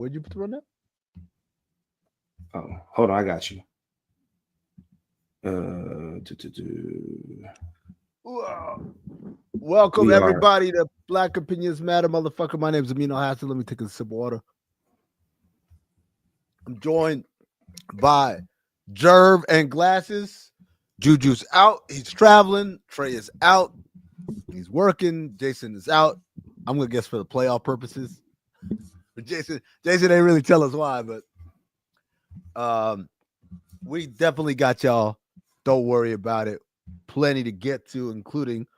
Where'd you throw that? Oh, hold on, I got you. Welcome We are. everybody to Black Opinions Matter, motherfucker. My name's Amino Hassan. Let me take a sip of water. I'm joined by Jerv and Glasses. Juju's out. He's traveling. Trey is out. He's working. Jason is out. I'm gonna guess for the playoff purposes. But Jason didn't really tell us why, but we definitely got y'all. Don't worry about it. Plenty to get to, including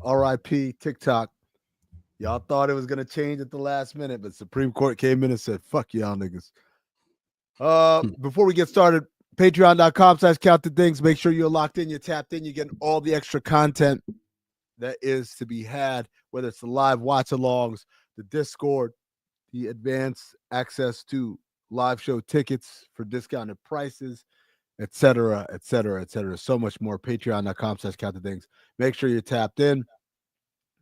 RIP TikTok. Y'all thought it was gonna change at the last minute, but Supreme Court came in and said, "Fuck y'all niggas." Before we get started, patreon.com/countthethings. Make sure you're locked in, you're tapped in, you're getting all the extra content that is to be had, whether it's the live watch alongs, the Discord, the advanced access to live show tickets for discounted prices, etc., etc., etc. So much more. Patreon.com/countthethings. Make sure you're tapped in.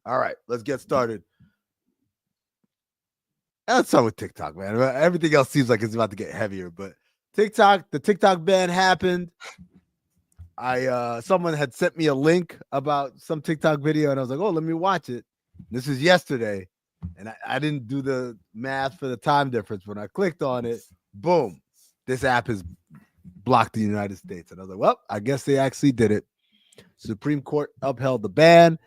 All right, let's get started. Let's start with TikTok, man. Everything else seems like it's about to get heavier, but the TikTok ban happened. Someone had sent me a link about some TikTok video, and I was like, "Oh, let me watch it." This is yesterday, and I didn't do the math for the time difference. When I clicked on it, boom, this app is blocked in the United States, and I was like, "Well, I guess they actually did it." Supreme Court upheld the ban.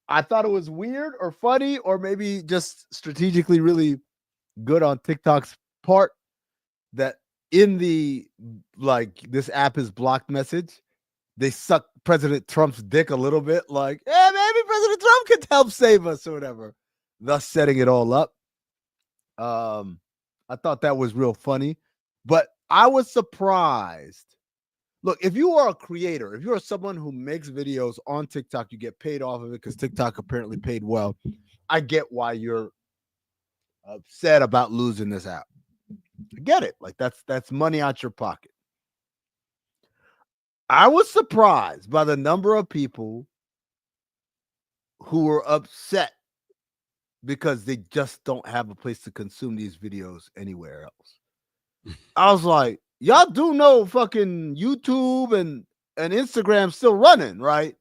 I thought it was weird or funny, or maybe just strategically really good on TikTok's part that in the this app is blocked message, they suck President Trump's dick a little bit, like, maybe President Trump could help save us or whatever, thus setting it all up. I thought that was real funny, but I was surprised. Look, if you are a creator, if you're someone who makes videos on TikTok, you get paid off of it because TikTok apparently paid well. I get why you're upset about losing this app. I get it. Like that's money out your pocket. I was surprised by the number of people who were upset because they just don't have a place to consume these videos anywhere else. I was like, y'all do know fucking YouTube and Instagram still running, right?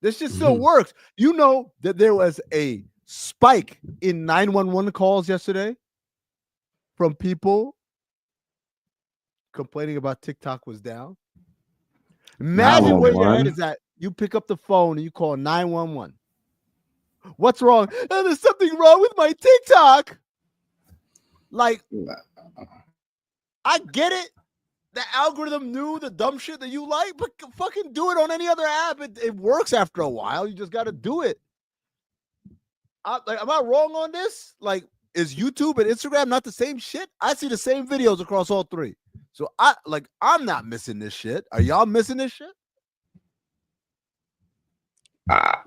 This shit still works. You know that there was a spike in 911 calls yesterday from people complaining about TikTok was down. Imagine where your head is at. You pick up the phone and you call 911. What's wrong? Oh, there's something wrong with my TikTok. Like, I get it. The algorithm knew the dumb shit that you like, but fucking do it on any other app. It works after a while. You just got to do it. Am I wrong on this? Like, is YouTube and Instagram not the same shit? I see the same videos across all three. So I'm not missing this shit. Are y'all missing this shit? I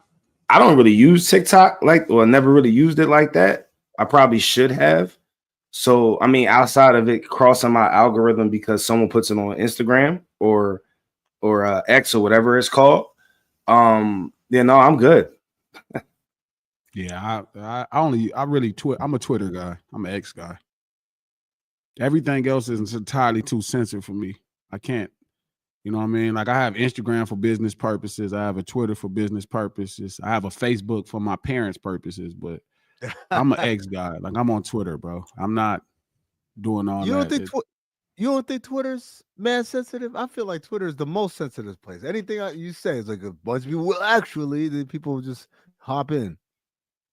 don't really use TikTok never really used it like that. I probably should have. So, I mean, outside of it crossing my algorithm because someone puts it on Instagram or X or whatever it's called, no, I'm good. Yeah, I'm a Twitter guy. I'm an X guy. Everything else is entirely too censored for me. I can't, you know what I mean? Like, I have Instagram for business purposes. I have a Twitter for business purposes. I have a Facebook for my parents' purposes, but I'm an X guy. Like, I'm on Twitter, bro. I'm not doing all that. You don't think Twitter's man sensitive? I feel like Twitter is the most sensitive place. Anything you say is like a bunch of people. Well, actually, the people just hop in.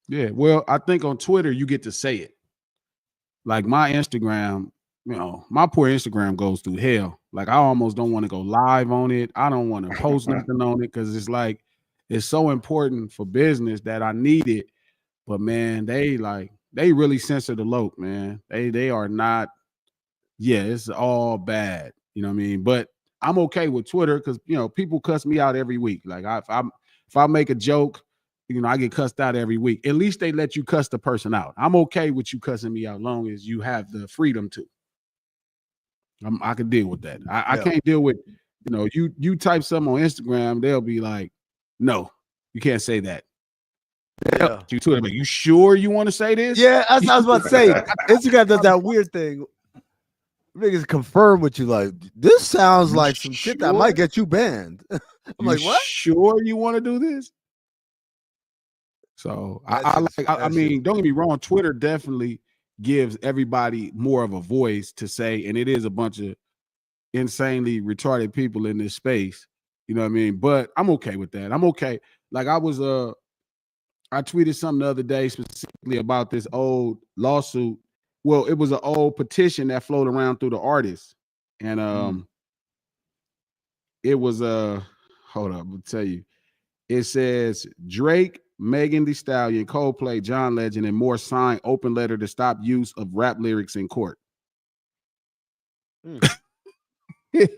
Yeah, well, I think on Twitter you get to say it. Like my Instagram, my poor Instagram goes through hell. Like I almost don't want to go live on it. I don't want to post nothing on it because it's like it's so important for business that I need it. But man, they really censor the loc, man. They are not. Yeah, it's all bad. You know what I mean? But I'm okay with Twitter because people cuss me out every week. Like if I make a joke, I get cussed out every week. At least they let you cuss the person out. I'm okay with you cussing me out, long as you have the freedom to. I can deal with that. I can't deal with, you type something on Instagram, they'll be like, no, you can't say that. Yeah. You too. Like, you sure you want to say this? Yeah, that's what I was about to say. Instagram does that weird thing. Niggas confirm with you like, this sounds like some shit that might get you banned. I'm like, what? Sure you want to do this? So I mean, don't get me wrong. Twitter definitely gives everybody more of a voice to say, and it is a bunch of insanely retarded people in this space. You know what I mean? But I'm okay with that. I'm okay. Like I tweeted something the other day specifically about this old lawsuit. Well, it was an old petition that floated around through the artists. And it was hold up, I'll tell you. It says Drake, Megan Thee Stallion, Coldplay, John Legend, and more sign open letter to stop use of rap lyrics in court.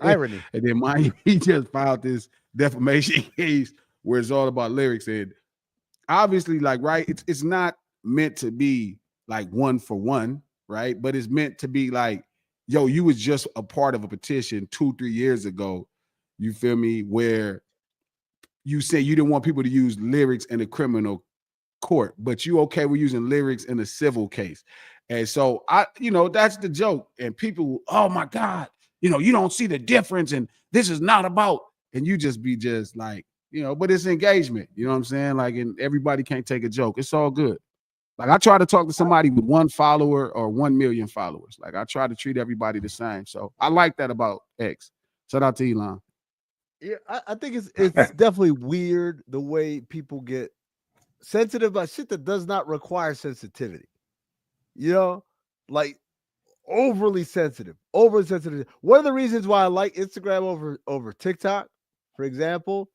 Irony. And then he just filed this defamation case where it's all about lyrics. And obviously, like, right, it's not meant to be like one for one, right? But it's meant to be like, yo, you was just a part of a petition 2-3 years ago. You feel me? Where you say you didn't want people to use lyrics in a criminal court, but you okay with using lyrics in a civil case. And so that's the joke. And people, oh my God, you don't see the difference, and this is not about, and you just be just like, but it's engagement. You know what I'm saying? Like, and everybody can't take a joke. It's all good. Like, I try to talk to somebody with 1 follower or 1 million followers. Like, I try to treat everybody the same. So I like that about X. Shout out to Elon. Yeah, I think it's definitely weird the way people get sensitive about shit that does not require sensitivity. Like overly sensitive. One of the reasons why I like Instagram over TikTok, for example,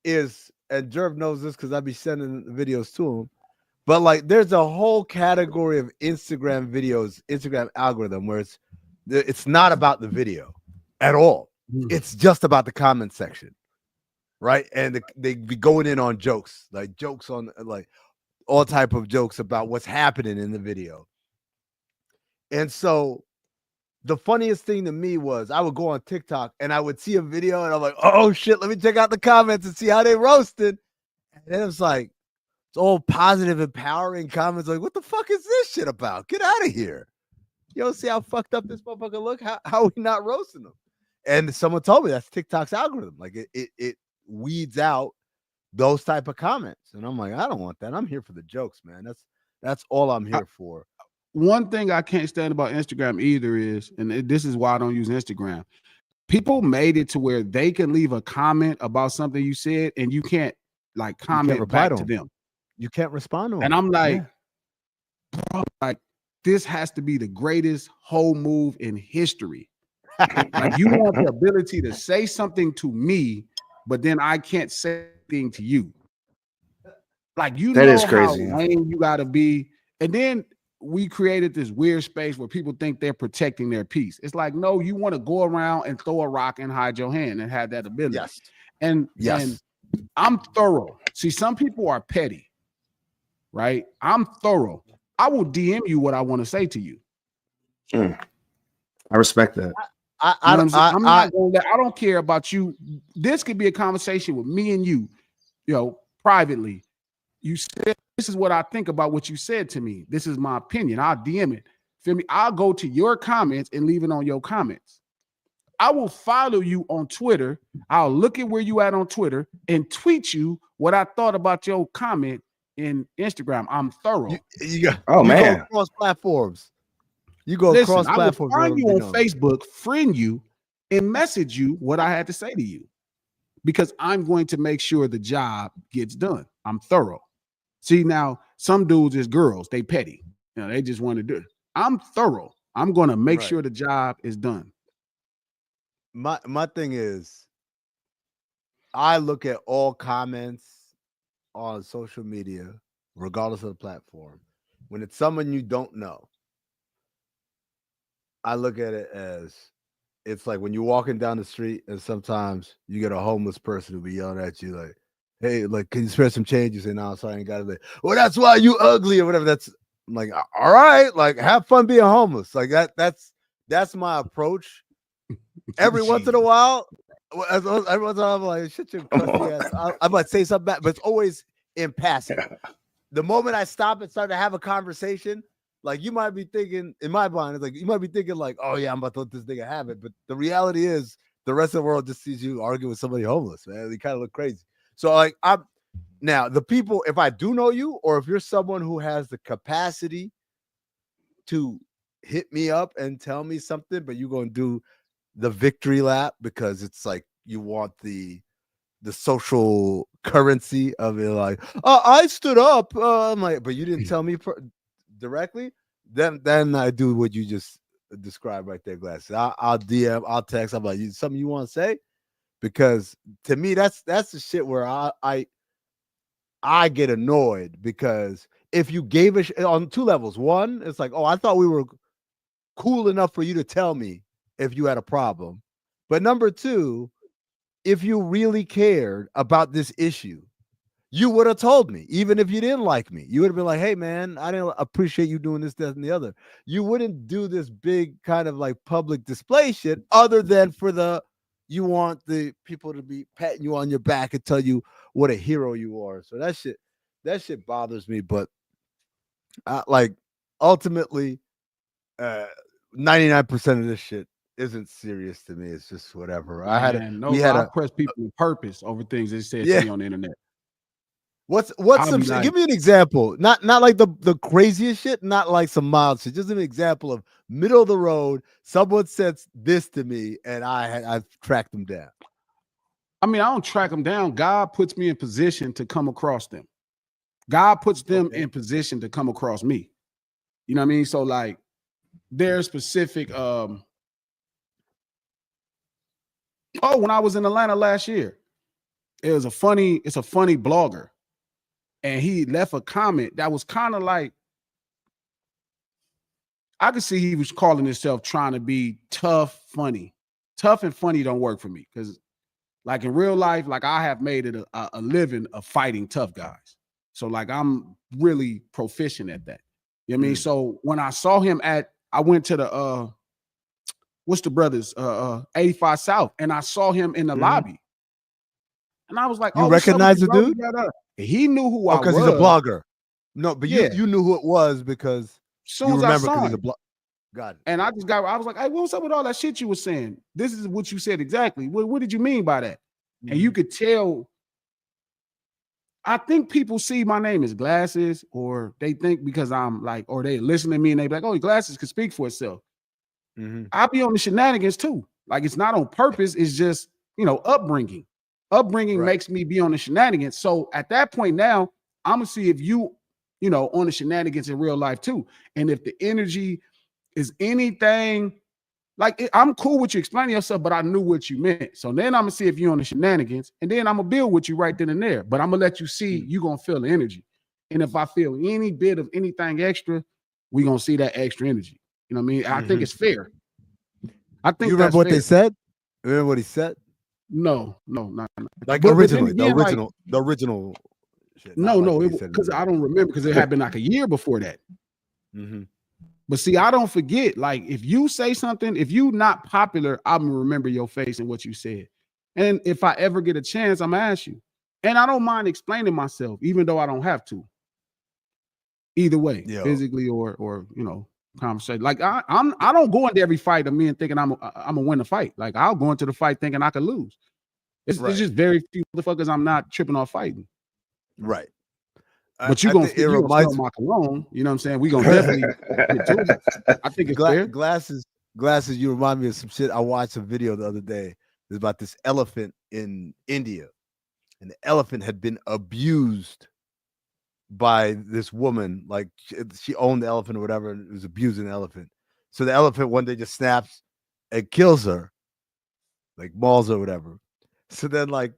is, and Jerv knows this because I be sending the videos to him, but like there's a whole category of Instagram videos, Instagram algorithm, where it's not about the video at all. It's just about the comment section, right? And they be going in on jokes, like jokes on like all type of jokes about what's happening in the video. And so the funniest thing to me was I would go on TikTok and I would see a video and I'm like, oh shit, let me check out the comments and see how they roasted. And then it's like, it's all positive, empowering comments. Like, what the fuck is this shit about? Get out of here. You don't see how fucked up this motherfucker look? How are we not roasting them? And someone told me that's TikTok's algorithm. Like it weeds out those type of comments. And I'm like, I don't want that. I'm here for the jokes, man. That's all I'm here for. One thing I can't stand about Instagram either is, and this is why I don't use Instagram, people made it to where they can leave a comment about something you said and you can't like comment back to them. You can't respond to them. And I'm like, bro, like this has to be the greatest whole move in history. Like, you want the ability to say something to me, but then I can't say anything to you. Like, that is crazy. How lame you gotta be. And then we created this weird space where people think they're protecting their peace. It's like, no, you want to go around and throw a rock and hide your hand and have that ability. Yes. And I'm thorough. See, some people are petty, right? I'm thorough. I will DM you what I want to say to you. I respect that. I don't care about you. This could be a conversation with me and you, privately. You said, this is what I think about what you said to me. This is my opinion. I'll DM it. Feel me? I'll go to your comments and leave it on your comments. I will follow you on Twitter. I'll look at where you at on Twitter and tweet you what I thought about your comment in Instagram. I'm thorough. You go across platforms. You go across platforms. I will find you on Facebook, friend you, and message you what I had to say to you, because I'm going to make sure the job gets done. I'm thorough. See, now some dudes is girls, they petty. They just want to do it. I'm thorough. I'm going to make sure the job is done. My thing is, I look at all comments on social media, regardless of the platform. When it's someone you don't know, I look at it as, it's like when you're walking down the street and sometimes you get a homeless person who be yelling at you like, hey, like, can you spare some change? You say, no, sorry, I ain't got it. Like, well, that's why you ugly or whatever. I'm like, all right, like, have fun being homeless. Like that's my approach. Every once in a while, every once in a while, I'm like, shit, your crusty ass. I might say something back, but it's always in passing. the moment I stop and start to have a conversation, like you might be thinking in my mind, it's like you might be thinking like, oh yeah, I'm about to let this nigga have it. But the reality is the rest of the world just sees you arguing with somebody homeless, man. They kind of look crazy. So like I'm now the people, if I do know you, or if you're someone who has the capacity to hit me up and tell me something, but you're gonna do the victory lap because it's like you want the social currency of it, like, oh, I stood up. I'm like, but you didn't tell me directly. Then I do what you just described right there, Glasses. I'll DM, I'll text. I'm like, something you want to say? Because to me, that's the shit where I get annoyed because if you gave a on two levels, one, it's like, oh, I thought we were cool enough for you to tell me if you had a problem, but number two, if you really cared about this issue, you would have told me, even if you didn't like me. You would have been like, hey, man, I didn't appreciate you doing this, that, and the other. You wouldn't do this big kind of like public display shit other than for you want the people to be patting you on your back and tell you what a hero you are. So that shit bothers me. But like ultimately, 99% of this shit isn't serious to me. It's just whatever. Man, I press people with purpose over things they said to me on the internet. What's some shit? Give me an example. Not like the craziest shit, not like some mild shit. Just an example of middle of the road. Someone said this to me, and I've tracked them down. I mean, I don't track them down. God puts me in position to come across them. God puts them in position to come across me. You know what I mean? So like, there's specific. When I was in Atlanta last year, it's a funny blogger. And he left a comment that was kind of like, I could see he was calling himself trying to be tough, funny. Tough and funny don't work for me because like in real life, like I have made it a living of fighting tough guys. So like I'm really proficient at that. You know what I mean? So when I saw him I went to the what's the brothers 85 South, and I saw him in the lobby. And I was like, you recognize the dude? He knew who I was. Because he's a blogger. No, but you knew who it was because soon as I saw him. Got it. And I was like, hey, what's up with all that shit you were saying? This is what you said exactly. What did you mean by that? And you could tell. I think people see my name as Glasses, or they think because I'm like, or they listen to me and they be like, oh, Glasses could speak for itself. I'll be on the shenanigans too. Like it's not on purpose. It's just, upbringing. Upbringing makes me be on the shenanigans. So at that point now, I'm gonna see if you on the shenanigans in real life too. And if the energy is anything like I'm cool with you explaining yourself, but I knew what you meant. So then I'm gonna see if you're on the shenanigans, and then I'm gonna build with you right then and there. But I'm gonna let you see you're gonna feel the energy. And if I feel any bit of anything extra, we're gonna see that extra energy. You know what I mean? I think it's fair. I think you remember what they said? Remember what he said? No. Like originally, the original shit. No, because I don't remember because it had been like a year before that. But see, I don't forget. Like if you say something, if you not popular, I'm gonna remember your face and what you said. And if I ever get a chance, I'm gonna ask you. And I don't mind explaining myself, even though I don't have to. Either way, physically or conversation. Like I don't go into every fight of me and thinking I'm gonna win the fight. Like I'll go into the fight thinking I could lose. It's just very few motherfuckers I'm not tripping off fighting. Right. But you're gonna smell my cologne. You know what I'm saying? We're gonna definitely get to it. I think it's fair. Glasses, you remind me of some shit. I watched a video the other day. It's about this elephant in India. And the elephant had been abused by this woman. Like she owned the elephant or whatever, and was abusing the elephant. So the elephant one day just snaps and kills her, like mauls her or whatever. So then like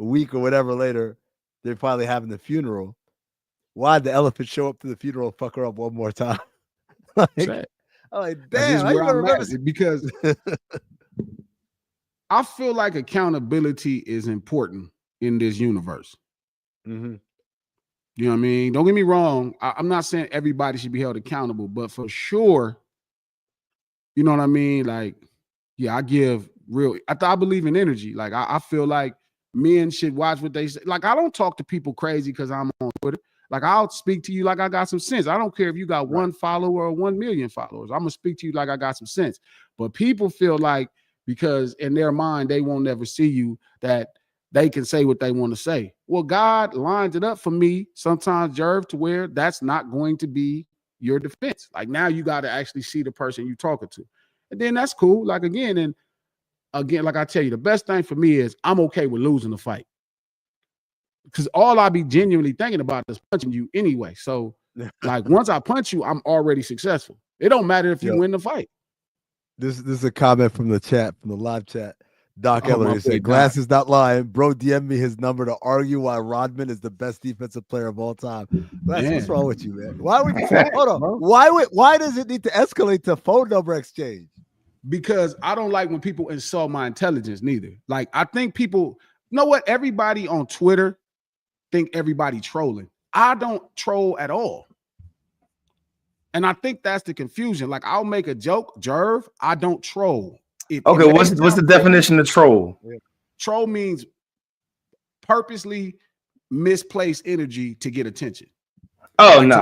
a week or whatever later, they're finally having the funeral. Why'd the elephant show up to the funeral and fuck her up one more time? I'm like, damn, I remember because I feel like accountability is important in this universe. You know what I mean? Don't get me wrong. I'm not saying everybody should be held accountable, but for sure, you know what I mean? Like, yeah, I believe in energy. Like, I feel like men should watch what they say. Like, I don't talk to people crazy because I'm on Twitter. Like I'll speak to you like I got some sense. I don't care if you got Right. 1 follower or 1 million followers. I'm gonna speak to you like I got some sense. But people feel like because in their mind they won't ever see you that they can say what they want to say. Well, God lines it up for me sometimes, Jerv, to where that's not going to be your defense. Like now you got to actually see the person you're talking to. And then that's cool. Like again, like I tell you, the best thing for me is I'm okay with losing the fight. Because all I be genuinely thinking about is punching you anyway. So like once I punch you, I'm already successful. It don't matter if you win the fight. This is a comment from the chat, from the live chat. Doc Oh, my Ellery boy, said, Doc. Glass is not lying. Bro, DM me his number to argue why Rodman is the best defensive player of all time. Glass, what's wrong with you, man? Why would hold on? Bro. Why does it need to escalate to phone number exchange? Because I don't like when people insult my intelligence neither. Like I think people, you know what? Everybody on Twitter think everybody trolling. I don't troll at all. And I think that's the confusion. Like I'll make a joke, Jerv. I don't troll. Okay, what's the definition of troll? Troll means purposely misplaced energy to get attention. Oh, no.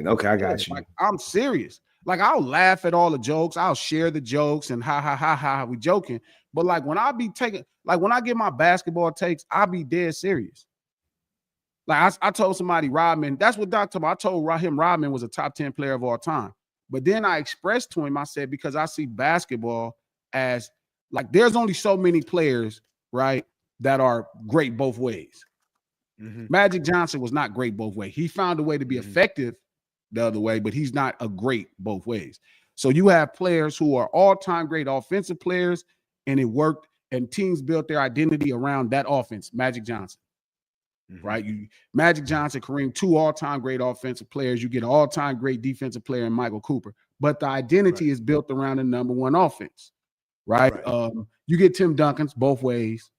Okay, I got you. Like, I'm serious. Like I'll laugh at all the jokes. I'll share the jokes and ha, we joking. But like when I be taking, like when I get my basketball takes, I'll be dead serious. Like I told somebody Rodman, that's what Doc told me. I told him Rodman was a top 10 player of all time. But then I expressed to him, I said, because I see basketball as like there's only so many players, right, that are great both ways. Mm-hmm. Magic Johnson was not great both ways. He found a way to be effective the other way, but he's not a great both ways. So you have players who are all-time great offensive players, and it worked, and teams built their identity around that offense. Magic Johnson. Right? Magic Johnson, Kareem, 2 all-time great offensive players. You get an all-time great defensive player in Michael Cooper. But the identity is built around the number one offense. Right? You get Tim Duncan's both ways.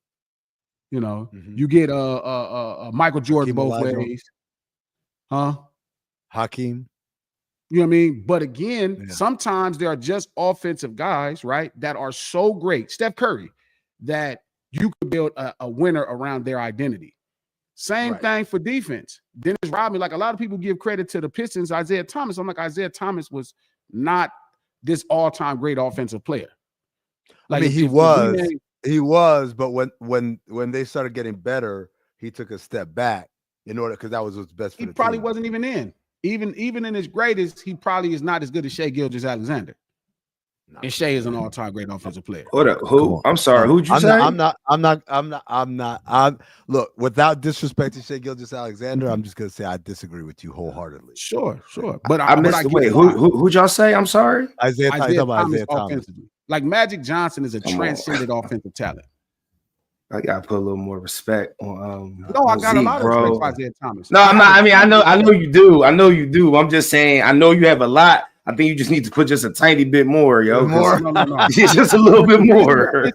You know, you get Michael Jordan both ways. Huh? Hakeem. You know what I mean? But again, sometimes there are just offensive guys, right, that are so great, Steph Curry, that you could build a winner around their identity. Same thing for defense. Dennis Rodman, like a lot of people give credit to the Pistons, Isaiah Thomas. I'm like, Isaiah Thomas was not this all-time great offensive player. Like I mean, he was, but when they started getting better, he took a step back in order because that was what's best for the team. He probably wasn't even in. Even in his greatest, he probably is not as good as Shai Gilgeous-Alexander. And Shai is an all-time great offensive player. What up? Who? I'm sorry. Who'd you say? I'm not. Look, without disrespecting Shai Gilgeous-Alexander, I'm just gonna say I disagree with you wholeheartedly. Sure. But I missed. Wait, who'd y'all say? I'm sorry. Isaiah Thomas. Like Magic Johnson is a transcendent offensive talent. I gotta put a little more respect on. No, I got a lot of respect for Isaiah Thomas. No, I'm not. I mean, I know you do. I'm just saying. I know you have a lot. I think you just need to put just a tiny bit more, yo. No. Just a little bit more.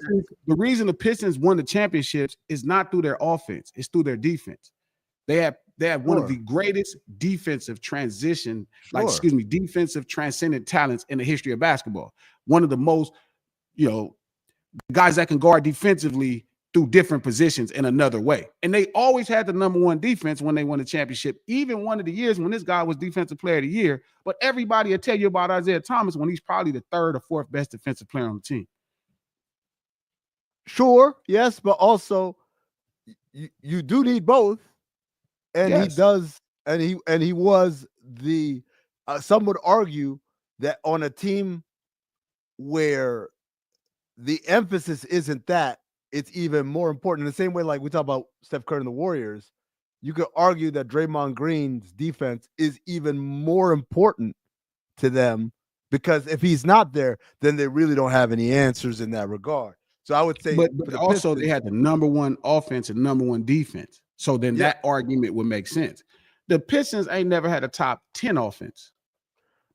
The reason the Pistons won the championships is not through their offense; it's through their defense. They have one of the greatest defensive transition, defensive transcendent talents in the history of basketball. One of the most, guys that can guard defensively through different positions in another way. And they always had the number one defense when they won the championship, even one of the years when this guy was defensive player of the year. But everybody will tell you about Isaiah Thomas when he's probably the 3rd or 4th best defensive player on the team. Sure, yes, but also you do need both. And he does, and he was the some would argue that on a team where the emphasis isn't that, it's even more important. In the same way, like we talk about Steph Curry and the Warriors, you could argue that Draymond Green's defense is even more important to them because if he's not there, then they really don't have any answers in that regard. So I would say, but also Pistons, they had the number one offense and number one defense. So then that argument would make sense. The Pistons ain't never had a top 10 offense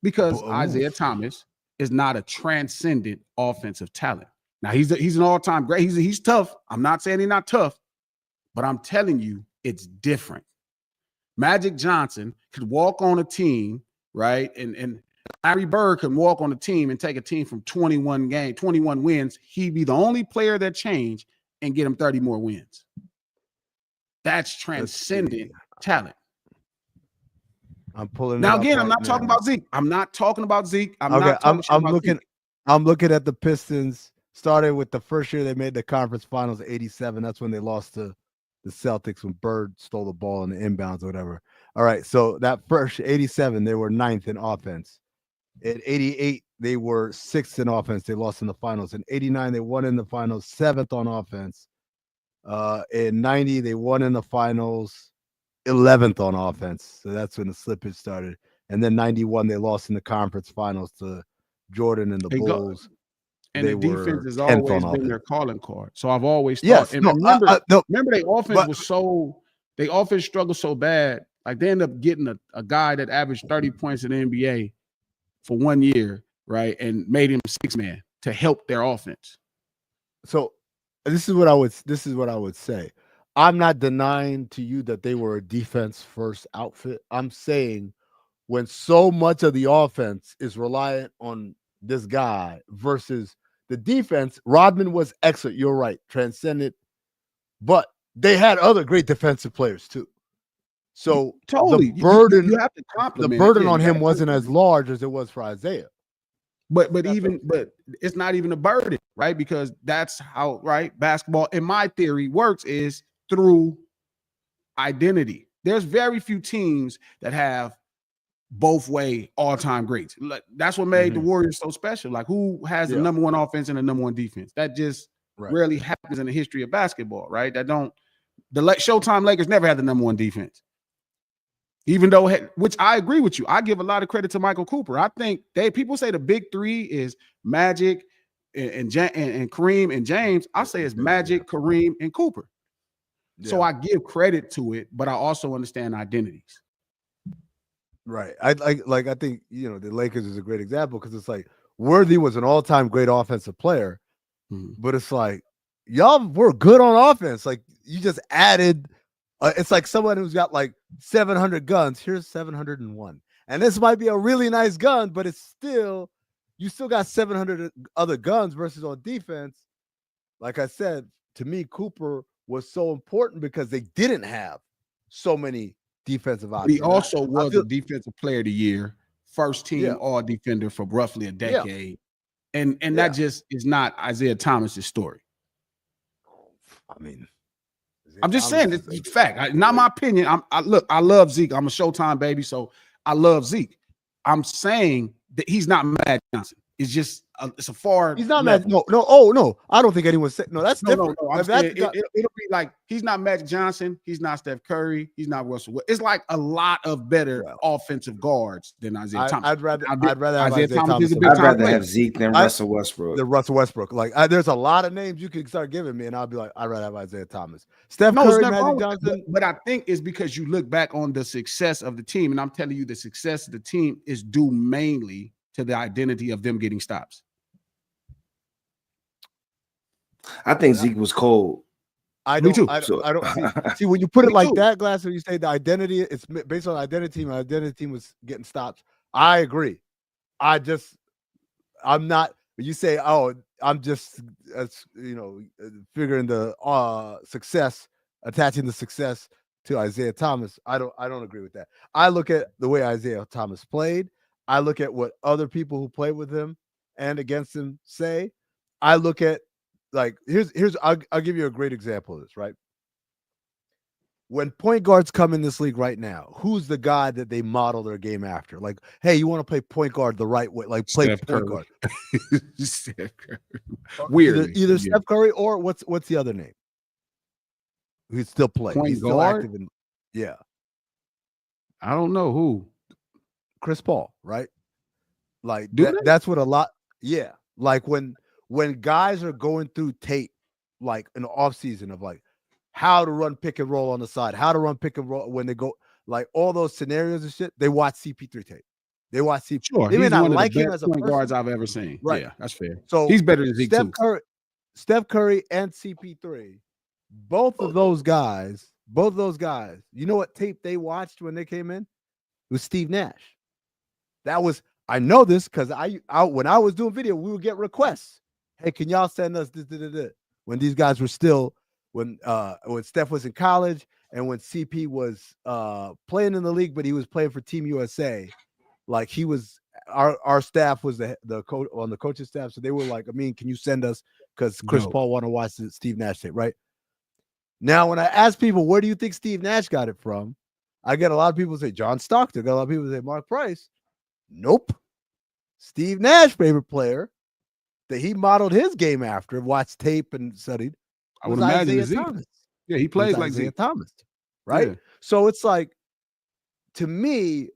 because Isaiah Thomas is not a transcendent offensive talent. Now he's an all-time great. He's tough. I'm not saying he's not tough, but I'm telling you it's different. Magic Johnson could walk on a team, right? And Larry Bird can walk on a team and take a team from 21 wins. He'd be the only player that changed and get him 30 more wins. That's transcendent talent. I'm pulling Now it up again, I'm right not talking now. about Zeke. I'm not talking about Zeke. I'm Okay, not talking shit I'm about looking Zeke. I'm looking at the Pistons. Started with the first year they made the conference finals, 87. That's when they lost to the Celtics when Bird stole the ball in the inbounds or whatever. All right, so that first 87, they were ninth in offense. In 88, they were sixth in offense. They lost in the finals. In 89, they won in the finals, seventh on offense. In 90, they won in the finals, 11th on offense. So that's when the slippage started. And then 91, they lost in the conference finals to Jordan and the They go, Bulls. and They the defense were has 10th always on been offense. their calling card. So I've always thought, Yes, and no, no, remember their offense but was so, they offense struggled so bad. Like they ended up getting a guy that averaged 30 points in the NBA for 1 year, right? And made him 6-man to help their offense. so this is what I would say. I'm not denying to you that they were a defense first outfit. I'm saying when so much of the offense is reliant on this guy versus the defense, Rodman was excellent. You're right, transcendent, but they had other great defensive players too. So Totally. You have to the compliment it. burden Yeah, on you got him to wasn't as compliment large as it was for Isaiah. But That's it's not even a burden, right? Because that's how, right, basketball, in my theory, works is through identity. There's very few teams that have both way all-time greats. Like, that's what made the Warriors so special. Like, who has the number one offense and the number one defense? That just rarely happens in the history of basketball, right? The Showtime Lakers never had the number one defense. Even though, which I agree with you, I give a lot of credit to Michael Cooper. I think people say the big three is Magic and Kareem and James. I say it's Magic, Kareem, and Cooper. So I give credit to it, but I also understand identities. Right. I think the Lakers is a great example because it's like Worthy was an all-time great offensive player, but it's like y'all were good on offense. Like you just added. It's like someone who's got like 700 guns. Here's 701, and this might be a really nice gun, but you still got 700 other guns versus on defense. Like I said, to me, Cooper was so important because they didn't have so many defensive options. He also was a defensive player of the year, first team all defender for roughly a decade. And that just is not Isaiah Thomas's story. I mean, I'm just saying it's a fact. Not my opinion. I love Zeke. I'm a Showtime baby, so I love Zeke. I'm saying that he's not Magic Johnson. It's just it's a far. He's not Magic. No. Oh no, I don't think anyone said no. That's different. No. I'm saying it'll be like he's not Magic Johnson. He's not Steph Curry. He's not Russell. It's like a lot of better offensive guards than Isaiah Thomas. I'd rather have Isaiah Thomas. I'd rather have Zeke than Russell Westbrook. The Russell Westbrook. Like there's a lot of names you can start giving me, and I'll be like, I'd rather have Isaiah Thomas. Steph Curry, Magic Johnson. But I think it's because you look back on the success of the team, and I'm telling you, the success of the team is due mainly to the identity of them getting stops. I think Zeke was cold. I don't see when you put it like that, Glass, when you say the identity, it's based on identity, my identity team was getting stops. I agree. I'm not, when you say, oh, I'm just figuring the success, attaching the success to Isaiah Thomas. I don't agree with that. I look at the way Isaiah Thomas played. I look at what other people who played with him and against him say. I look at I'll give you a great example of this, right? When point guards come in this league right now, who's the guy that they model their game after? Like, hey, you want to play point guard the right way, like play Steph point Curry. guard. Steph Curry. Weird. Either Steph Curry or what's the other name? Who's still playing? Point He's still guard? active I don't know who. Chris Paul, right? Like that's what a lot. Yeah, like when guys are going through tape, like in the offseason of like how to run pick and roll on the side, how to run pick and roll when they go, like all those scenarios and shit, they watch CP3 tape. They watch CP3. Sure, they may he's not one like of the him best as a point person. guards I've ever seen. Right. Yeah, that's fair. So he's better than Zeke too. Steph Curry and CP3, both of those guys, you know what tape they watched when they came in? It was Steve Nash. I know this because I when I was doing video, we would get requests. Hey, can y'all send us this? When these guys were still, when Steph was in college and when CP was playing in the league, but he was playing for Team USA, like he was our staff was the coach on the coaching staff, so they were like, Amin, can you send us, because Chris Paul want to watch the Steve Nash tape, right? Now, when I ask people, where do you think Steve Nash got it from? I get a lot of people say John Stockton. I got a lot of people say Mark Price. Nope. Steve Nash, favorite player that he modeled his game after, watched tape and studied, I would imagine Isaiah Thomas. Yeah, he plays like Isaiah Zeke. Thomas, right? Yeah. So it's like, to me,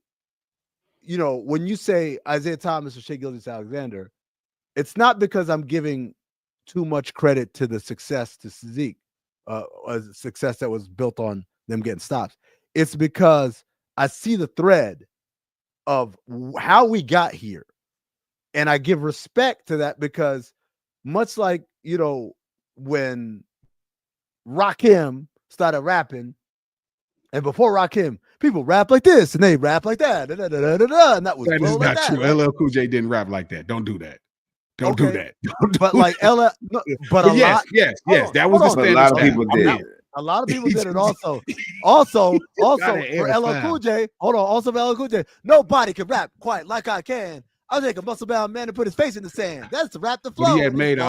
you know, when you say Isaiah Thomas or Shai Gilgeous-Alexander, it's not because I'm giving too much credit to the success to Zeke, a success that was built on them getting stops. It's because I see the thread of how we got here. And I give respect to that, because much like, you know, when Rakim started rapping, and before Rakim, people rap like this and they rap like that, and that was that is like not true. Right? LL Cool J didn't rap like that. Don't do that. Don't do that. But like LL, no, but a yes, lot, that was the standard. A lot of people did. A lot of people did it also. Also for LL Cool J, hold on. Also for LL Cool J, nobody can rap quite like I can. I'll take a muscle-bound man and put his face in the sand. That's to rap the flow. But he had made,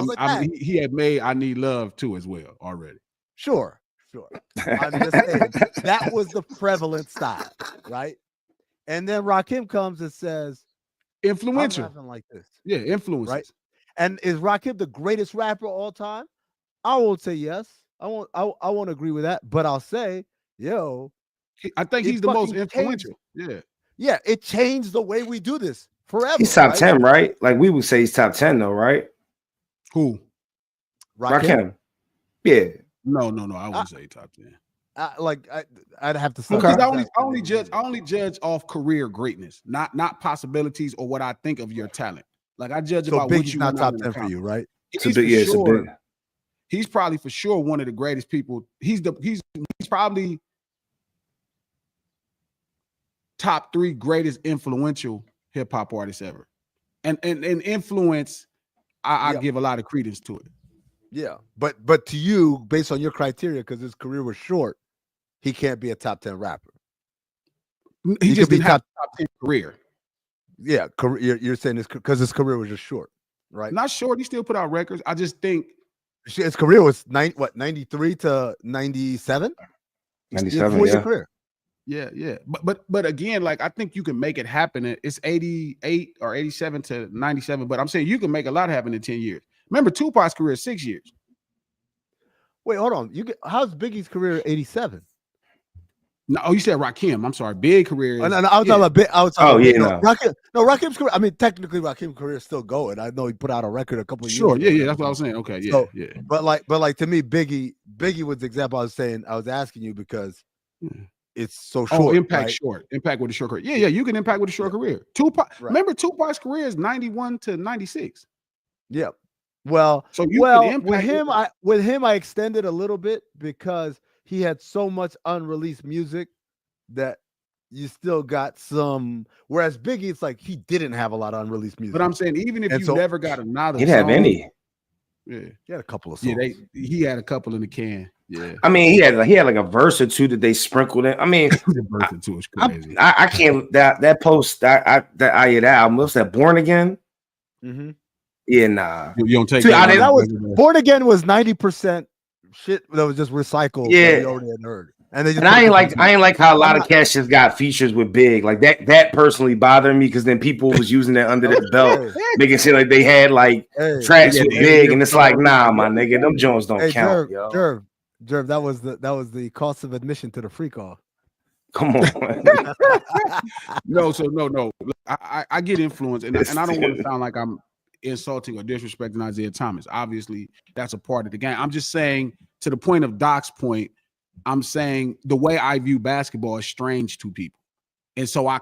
he had made I Need Love too as well already. Sure. I'm just saying that was the prevalent style, right? And then Rakim comes and says, influential. I'm rapping like this. Yeah, influences. Right? And is Rakim the greatest rapper of all time? I won't say yes. I won't agree with that, but I'll say, I think he's the most influential. Yeah, it changed the way we do this forever. He's top 10, right? Like we would say he's top 10 though, right? Who? Rakim. Yeah. No, I wouldn't say top 10. I'd have to say. Because I only judge off career greatness, not possibilities or what I think of your talent. Like I judge about what you not top 10 for you, right? He's probably for sure one of the greatest people. He's probably top 3 greatest influential hip hop artists ever. And influence, I give a lot of credence to it. Yeah, but to you, based on your criteria, because his career was short, he can't be a top 10 rapper. He just didn't have a top 10 career. Yeah, you're saying this because his career was just short, right? Not short. He still put out records. I just think his career was 93 to 97. 97, yeah. Career. Yeah. But again, like I think you can make it happen. It's 88 or 87 to 97. But I'm saying you can make a lot happen in 10 years. Remember, Tupac's career is 6 years. Wait, hold on. How's Biggie's career 87? No, you said Rakim. I'm sorry. Big career. I was talking about Big. No. Rakim's career. I mean, technically, Rakim's career is still going. I know he put out a record a couple of years ago. Yeah. That's what I was saying. Okay, yeah. But like to me, Biggie was the example I was asking you because it's so short. Impact right? short. Impact with a short career. Yeah. You can impact with a short career. Tupac. Right. Remember, Tupac's career is 91 to 96. Yeah. Well, so with him, I extended a little bit because he had so much unreleased music that you still got some. Whereas Biggie, it's like he didn't have a lot of unreleased music. But I'm saying, even if you never got another, he didn't have any. Yeah, he had a couple of songs. Yeah, he had a couple in the can. Yeah, I mean, he had like a verse or two that they sprinkled in. I mean, the verse or two is crazy. I can't that post that album. What's that? Born Again. Mm-hmm. Yeah, nah. You don't take that was Born Again was 90% shit that was just recycled. Yeah, that we already had heard. And I ain't like how a lot of cats just got features with Big. Like that personally bothered me because then people was using that under their belt, making shit like they had like tracks with Big, and it's like, nah, my nigga, them Jones don't count. Jerv, that was the cost of admission to the freak off. Come on. No. I get influence, and I don't want to sound like I'm insulting or disrespecting Isaiah Thomas. Obviously, that's a part of the game. I'm just saying, to the point of Doc's point, I'm saying the way I view basketball is strange to people. And so I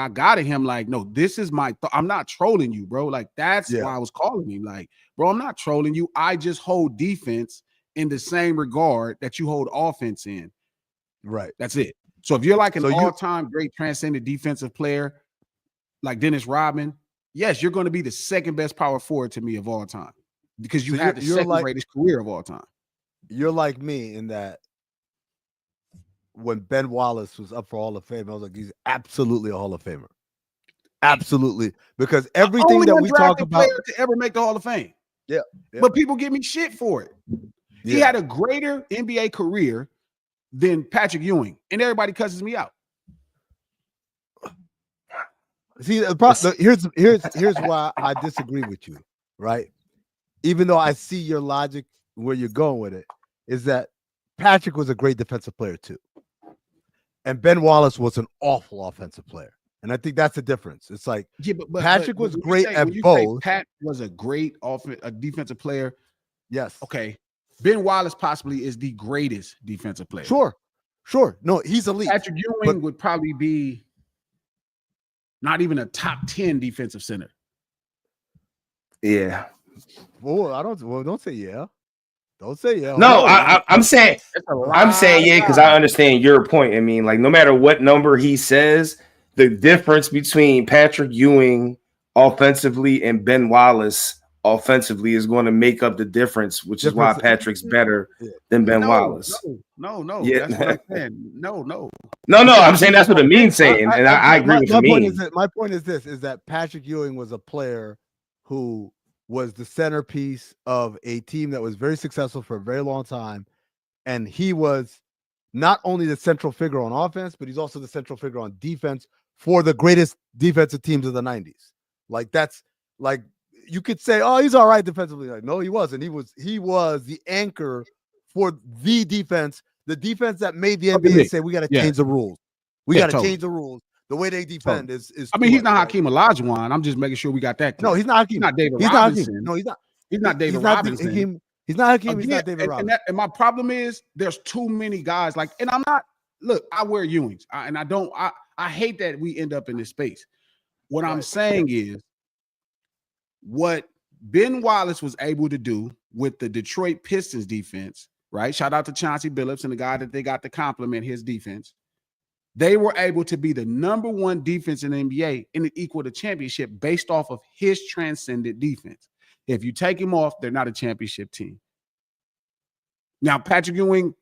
got at him like, no, this is my I'm not trolling you, bro. Like, that's why I was calling him. Like, bro, I'm not trolling you. I just hold defense in the same regard that you hold offense in. Right. That's it. So if you're like an all-time great transcendent defensive player like Dennis Rodman, yes, you're going to be the second best power forward to me of all time because you had the second greatest career of all time. You're like me in that when Ben Wallace was up for Hall of Fame, I was like, he's absolutely a Hall of Famer. Absolutely. Because everything Only that we talk undrafted about. player to ever make the Hall of Fame. Yeah. But people give me shit for it. He had a greater NBA career than Patrick Ewing, and everybody cusses me out. See, here's why I disagree with you, right? Even though I see your logic where you're going with it, is that Patrick was a great defensive player too. And Ben Wallace was an awful offensive player. And I think that's the difference. It's like Patrick was great at both. Pat was a great defensive player. Yes. Okay. Ben Wallace possibly is the greatest defensive player. Sure. No, he's elite. Patrick Ewing would probably be not even a top 10 defensive center. Yeah. Don't say yeah. Don't say yeah. No, I'm saying yeah, because I understand your point. I mean, like, no matter what number he says, the difference between Patrick Ewing offensively and Ben Wallace offensively is going to make up the difference, which is why Patrick's better than Ben Wallace. No. Yeah. That's what I'm saying. No. I'm saying that's what Amin's saying, and I agree with Amin. My point is this: is that Patrick Ewing was a player who was the centerpiece of a team that was very successful for a very long time, and he was not only the central figure on offense, but he's also the central figure on defense for the greatest defensive teams of the 90s. Like, that's like, you could say, oh, he's all right defensively. Like, no, he wasn't. He was the anchor for the defense that made the NBA say, we got to change the rules. We got to change the rules. The way they defend is I mean, he's not Hakeem Olajuwon. I'm just making sure we got that clear. No, he's not Hakeem. He's not David Robinson. No, he's not. He's not David Robinson. He's not Hakeem. Again, he's not David Robinson. And my problem is there's too many guys like, and I'm not, look, I wear Ewings. I hate that we end up in this space. What I'm saying is what Ben Wallace was able to do with the Detroit Pistons defense, right? Shout out to Chauncey Billups and the guy that they got to compliment his defense. They were able to be the number one defense in the NBA and it equaled a championship based off of his transcendent defense. If you take him off, they're not a championship team. Now, Patrick Ewing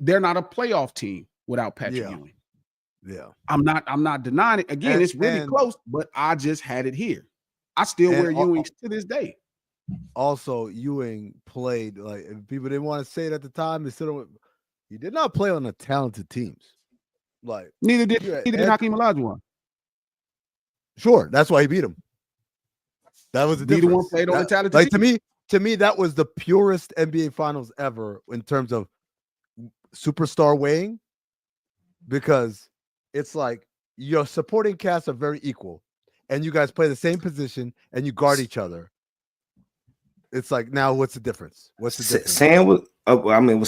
they're not a playoff team without Patrick Ewing. Yeah. I'm not denying it. Again, it's really close, but I just had it here. I still wear Ewings to this day. Also, Ewing played, like, if people didn't want to say it at the time, he did not play on the talented teams. Like, neither did Hakeem Olajuwon. Sure, that's why he beat him. That was the difference. Neither one played on the talented team. To me, that was the purest NBA Finals ever in terms of superstar weighing, because it's like your supporting casts are very equal, and you guys play the same position and you guard each other. It's like, now what's the difference? Sam was.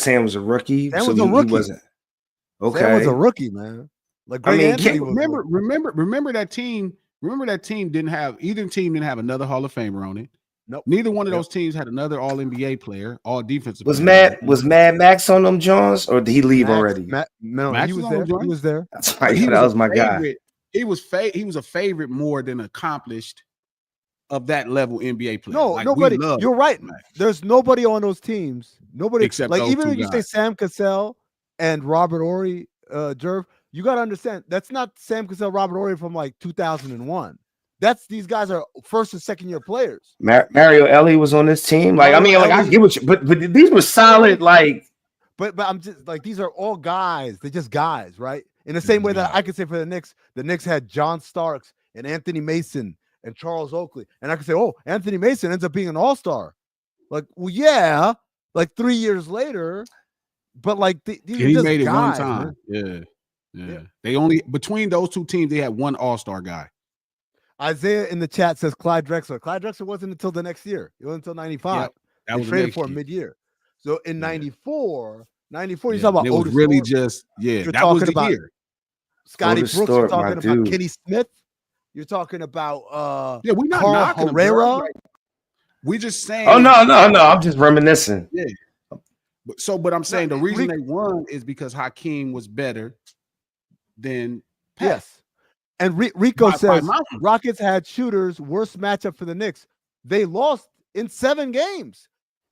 Sam was a rookie. Sam was a rookie. He wasn't. Okay, Sam was a rookie, man. Like, remember that team. Remember that team didn't have another Hall of Famer on it. Nope. Neither one of those teams had another All NBA player, all defensive. Was Mad Max on them Jones, or did he leave already? No, he was there. He was there. That's right. That was my guy. He was a favorite more than accomplished of that level NBA player. No, nobody. You're right. There's nobody on those teams. Nobody except like, those even two if you guys. say Sam Cassell and Robert Horry, Jerv, you got to understand that's not Sam Cassell, Robert Horry from like 2001. These guys are first and second year players. Mario Elie was on this team. Like, I get what you, but these were solid. Like, but I'm just like, these are all guys. They're just guys, right? In the same way that I could say for the Knicks had John Starks and Anthony Mason and Charles Oakley, and I could say, oh, Anthony Mason ends up being an all-star. Like, well, yeah, like 3 years later, but like he made it guys, one time. Man. Yeah. They only, between those two teams, they had one all-star guy. Isaiah in the chat says Clyde Drexler. Clyde Drexler wasn't until the next year. It wasn't until 95. That was traded for him mid-year. So in 94, you talk about it was Otis really Thorpe. just You're that talking was the about year. Scotty Otis Brooks. Thorpe, You're talking about dude. Kenny Smith. You're talking about we're not Carl knocking Herrera. Like, we just saying. Oh no! I'm just reminiscing. Yeah. But I'm saying the reason they won is because Hakeem was better than Pat. Yes. And Rico says mountains. Rockets had shooters. Worst matchup for the Knicks. They lost in 7 games.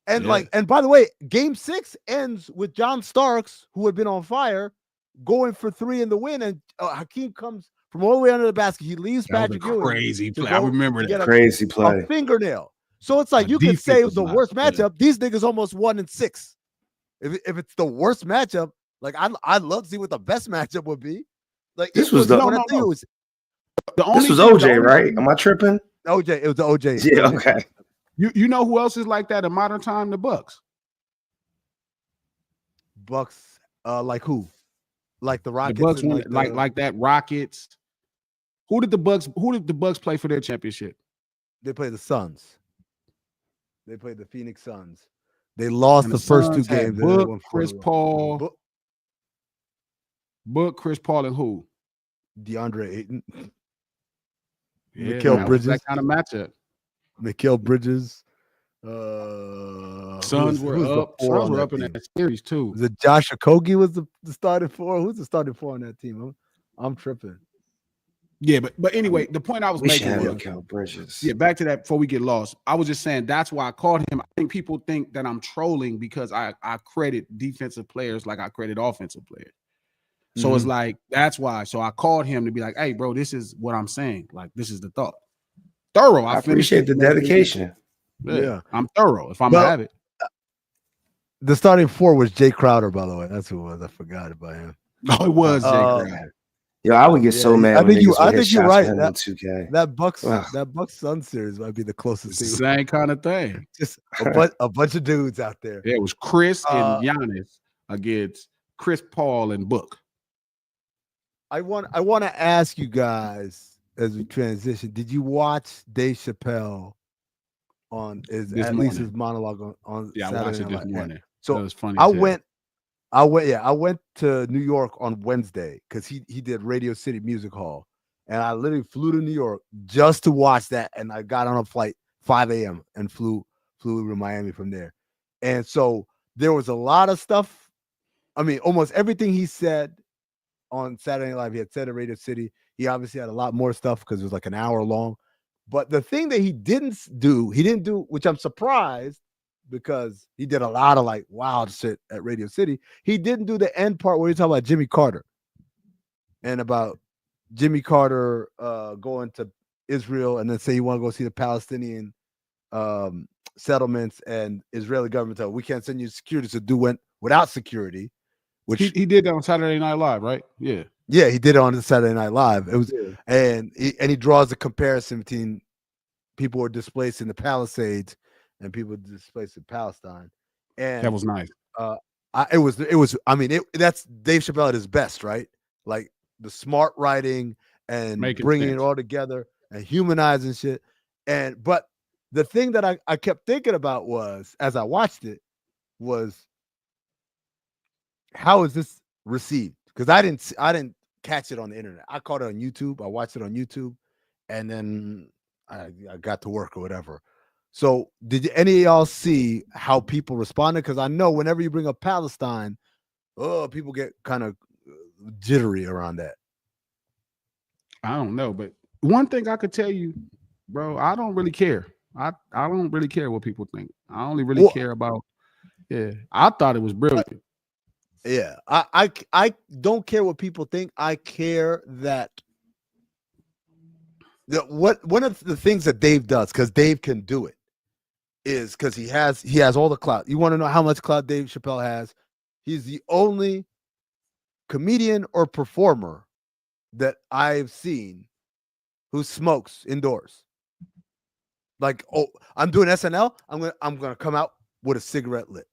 And and by the way, game 6 ends with John Starks, who had been on fire, going for 3 in the win, and Hakeem comes from all the way under the basket. He leaves That was a Patrick Ewing crazy to play. I go remember get that. Crazy a play. fingernail. So it's like A you could say it was defensive the block. worst Yeah. matchup. These niggas almost 1-6. If it's the worst matchup, like I'd love to see what the best matchup would be. Like This it was was the- when I No, think no. it was The only This was thing- the OJ, only right? thing- Am I tripping? OJ. It was the OJ. Yeah, OJ okay. You know who else is like that in modern time? The Bucks. Bucks. Like who? Like the The Rockets. Bucks And won, like that Rockets. Who did the Bucks play for their championship? they played the Suns. They played the Phoenix Suns. They lost And the first 2 Suns had games. And then they Book, won 4 in a Chris row. Paul, Chris Paul, and who? DeAndre Ayton, Yeah, Mikal that was Bridges. that kind of matchup. Mikal Bridges. Suns were up. Suns were up in that series too. Was it Josh Okogie was the starting 4? Who's the starting 4 on that team? I'm tripping. Yeah, but anyway, the point I was We should making have was, Mikal Bridges. yeah, back to that before we get lost. I was just saying that's why I called him. I think people think that I'm trolling because I credit defensive players like I credit offensive players. So it's like that's why. So I called him to be like, hey, bro, this is what I'm saying. Like, this is the thought. Thorough. I appreciate the dedication. Yeah, I'm thorough if I'm Well, gonna have it. The starting 4 was Jay Crowder, by the way. That's who it was. I forgot about him. No, it was Jay Crowder. Yo, I would get so mad. I when think niggas would hit you're shots right. with him on 2K. That Bucks Ugh. Sun series might be the closest It's the thing. same kind of thing. Just a bunch of dudes out there. Yeah, it was Chris and Giannis against Chris Paul and Book. I want to ask you guys as we transition. Did you watch Dave Chappelle on his monologue on Yeah, Saturday I watched it Night this Live? morning. So that was funny. I went to New York on Wednesday because he did Radio City Music Hall, and I literally flew to New York just to watch that. And I got on a flight 5 a.m. and flew to Miami from there. And so there was a lot of stuff. I mean, almost everything he said on Saturday Night Live, he had said at Radio City. He obviously had a lot more stuff because it was like an hour long. But the thing that he didn't do, which I'm surprised because he did a lot of like wild shit at Radio City. He didn't do the end part where he talked about Jimmy Carter and about Jimmy Carter going to Israel and then say you want to go see the Palestinian settlements, and Israeli government tell we can't send you security, so went without security. Which he did that on Saturday Night Live, right? Yeah. Yeah, he did it on the Saturday Night Live. It was, and he draws a comparison between people who are displaced in the Palisades and people displaced in Palestine. And that was nice. It was. I mean, that's Dave Chappelle at his best, right? Like the smart writing and bringing it all together and humanizing shit. But the thing that I kept thinking about was, as I watched it, was how is this received? Because I didn't catch it on the internet. I caught it on YouTube. I watched it on YouTube, and then I got to work or whatever. So did any of y'all see how people responded? Because I know whenever you bring up Palestine, people get kind of jittery around that. I don't know, but one thing I could tell you, bro, I don't really care. I don't really care what people think. I only really care about. Yeah, I thought it was brilliant. Yeah, I don't care what people think. I care that one of the things that Dave does, because Dave can do it, is because he has all the clout. You want to know how much clout Dave Chappelle has? He's the only comedian or performer that I've seen who smokes indoors. Like, I'm doing SNL. I'm gonna come out with a cigarette lit.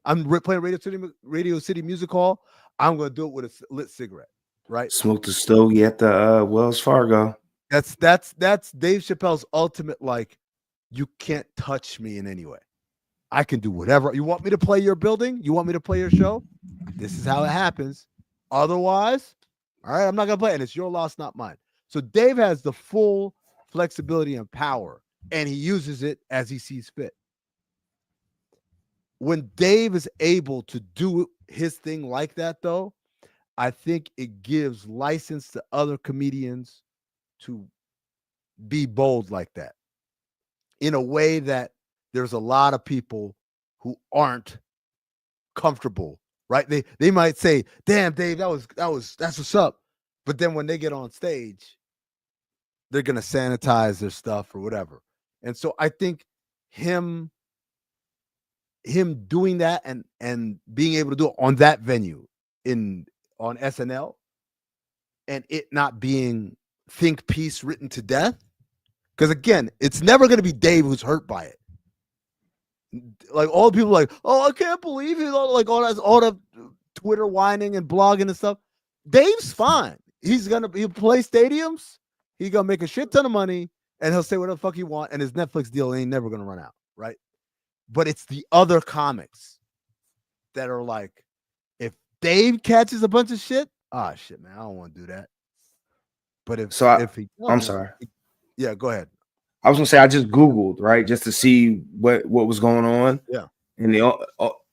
I'm playing Radio City Music Hall. I'm gonna do it with a lit cigarette. Right? Smoke the stogie at the Wells Fargo. That's Dave Chappelle's ultimate. Like, you can't touch me in any way. I can do whatever you want me to play your building. You want me to play your show? This is how it happens. Otherwise, all right, I'm not gonna play, and it's your loss, not mine. So Dave has the full flexibility and power, and he uses it as he sees fit. When Dave is able to do his thing like that, though, I think it gives license to other comedians to be bold like that in a way that there's a lot of people who aren't comfortable right? They might say, "Damn, Dave, that's what's up," but then when they get on stage, they're gonna sanitize their stuff or whatever. And so I think him doing that and being able to do it on that venue on SNL, and it not being think piece written to death, because again, it's never going to be Dave who's hurt by it. Like all the people like, oh, I can't believe it, all the Twitter whining and blogging and stuff. Dave's fine. He'll play stadiums. He's gonna make a shit ton of money, and he'll say whatever the fuck he want, and his Netflix deal ain't never gonna run out, right? But it's the other comics that are like, if Dave catches a bunch of shit, shit, man, I don't want to do that. But if he doesn't, I'm sorry. Yeah, go ahead. I was gonna say I just Googled, right, just to see what was going on. Yeah. And the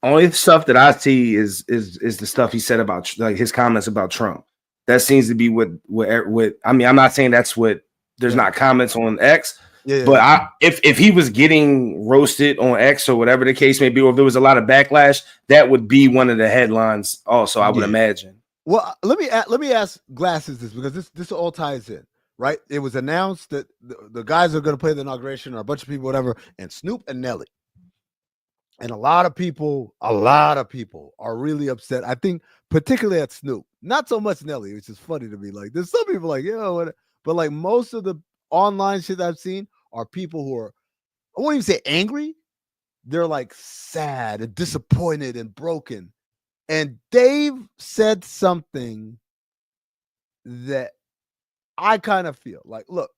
only stuff that I see is the stuff he said about like his comments about Trump. That seems to be what I mean, I'm not saying that's what there's not comments on X. But if he was getting roasted on X or whatever the case may be, or if there was a lot of backlash, that would be one of the headlines. Also, I would imagine. Well, let me ask Glasses this, because this all ties in, right? It was announced that the guys are going to play the inauguration, or a bunch of people, whatever, and Snoop and Nelly, and a lot of people are really upset. I think particularly at Snoop, not so much Nelly, which is funny to me. Like there's some people like, but like most of the online shit I've seen are people who are, I won't even say angry. They're like sad and disappointed and broken. And Dave said something that I kind of feel like, look,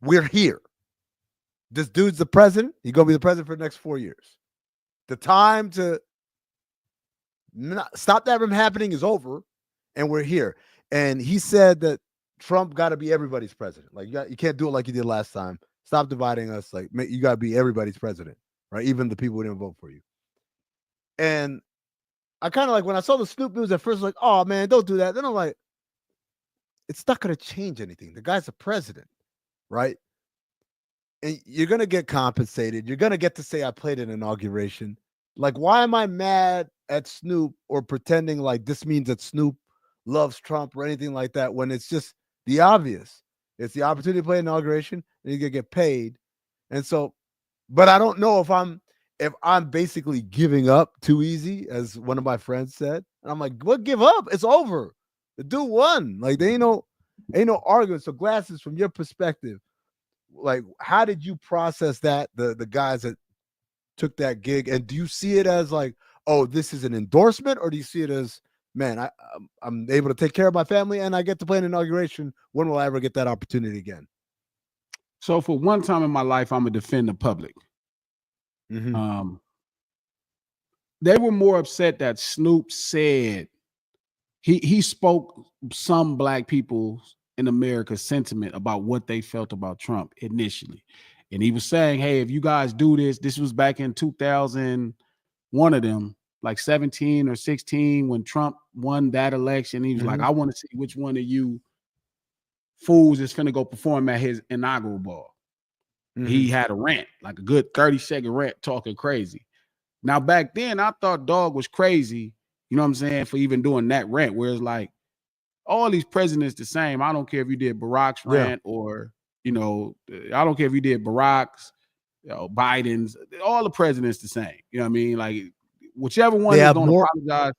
we're here. This dude's the president. He's going to be the president for the next 4 years. The time to stop that from happening is over, and we're here. And he said that Trump got to be everybody's president. Like you can't do it like you did last time. Stop dividing us. Like you got to be everybody's president, right? Even the people who didn't vote for you. And I kind of like, when I saw the Snoop news at first, like, oh man, don't do that. Then I'm like, it's not going to change anything. The guy's the president, right? And you're going to get compensated. You're going to get to say, I played an inauguration. Like, why am I mad at Snoop or pretending like this means that Snoop loves Trump or anything like that, when it's just the obvious? It's the opportunity to play inauguration, and you're going to get paid. And so, but I don't know if I'm basically giving up too easy, as one of my friends said. And I'm like, what, give up? It's over. The dude won. Like, there ain't no argument. So Glasses, from your perspective, like, how did you process that? The guys that took that gig, and do you see it as like, oh, this is an endorsement, or do you see it as, man, I'm able to take care of my family and I get to play an inauguration? When will I ever get that opportunity again? So for one time in my life, I'm gonna defend the public. Mm-hmm. They were more upset that Snoop said he spoke some black people in America's sentiment about what they felt about Trump initially. And he was saying, hey, if you guys do this was back in 2000, one of them, like 17 or 16, when Trump won that election. He was like, I want to see which one of you fools is finna go perform at his inaugural ball. He had a rant, like a good 30-second rant, talking crazy. Now, back then, I thought dog was crazy, you know what I'm saying, for even doing that rant, where it's like, all these presidents the same. I don't care if you did Barack's rant or, I don't care if you did Barack's, Biden's, all the presidents the same. You know what I mean? Like, whichever one is going to apologize,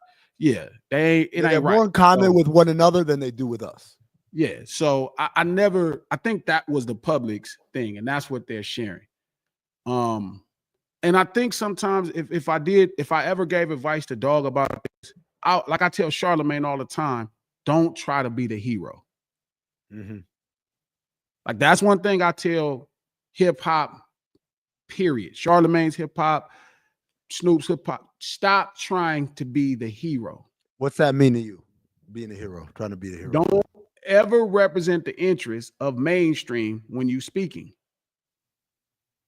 they have more in common with one another than they do with us. Yeah. So I think that was the public's thing, and that's what they're sharing. And I think sometimes if I ever gave advice to dog about this, like I tell Charlemagne all the time, don't try to be the hero. Like, that's one thing I tell hip hop, period. Charlemagne's hip hop, Snoop's hip hop. Stop trying to be the hero. What's that mean to you? Being a hero, trying to be the hero. Don't ever represent the interests of mainstream when you speaking.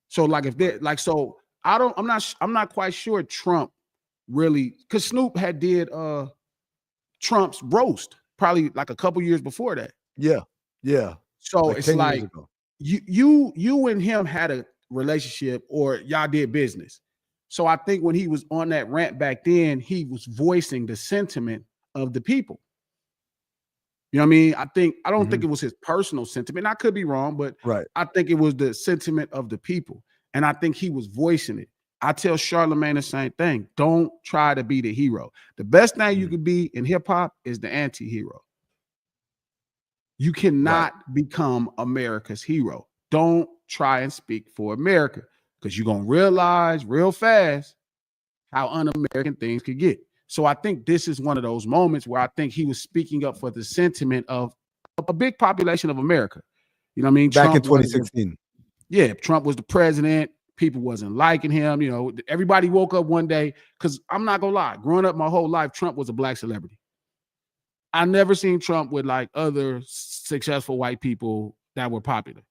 So like, if they're like, so I'm not quite sure Trump really, because Snoop had did Trump's roast probably like a couple years before that. Yeah. So like it's like you and him had a relationship, or y'all did business. So I think when he was on that rant back then, he was voicing the sentiment of the people. You know what I mean? I don't think it was his personal sentiment. I could be wrong, but Right. I think it was the sentiment of the people. And I think he was voicing it. I tell Charlemagne the same thing. Don't try to be the hero. The best thing you could be in hip hop is the anti-hero. You cannot become America's hero. Don't try and speak for America, because you're going to realize real fast how un-American things could get. So I think this is one of those moments where I think he was speaking up for the sentiment of a big population of America. You know what I mean? Back in 2016. Trump was the president. People wasn't liking him. You know, everybody woke up one day, because I'm not going to lie. Growing up my whole life, Trump was a black celebrity. I never seen Trump with like other successful white people that were popular,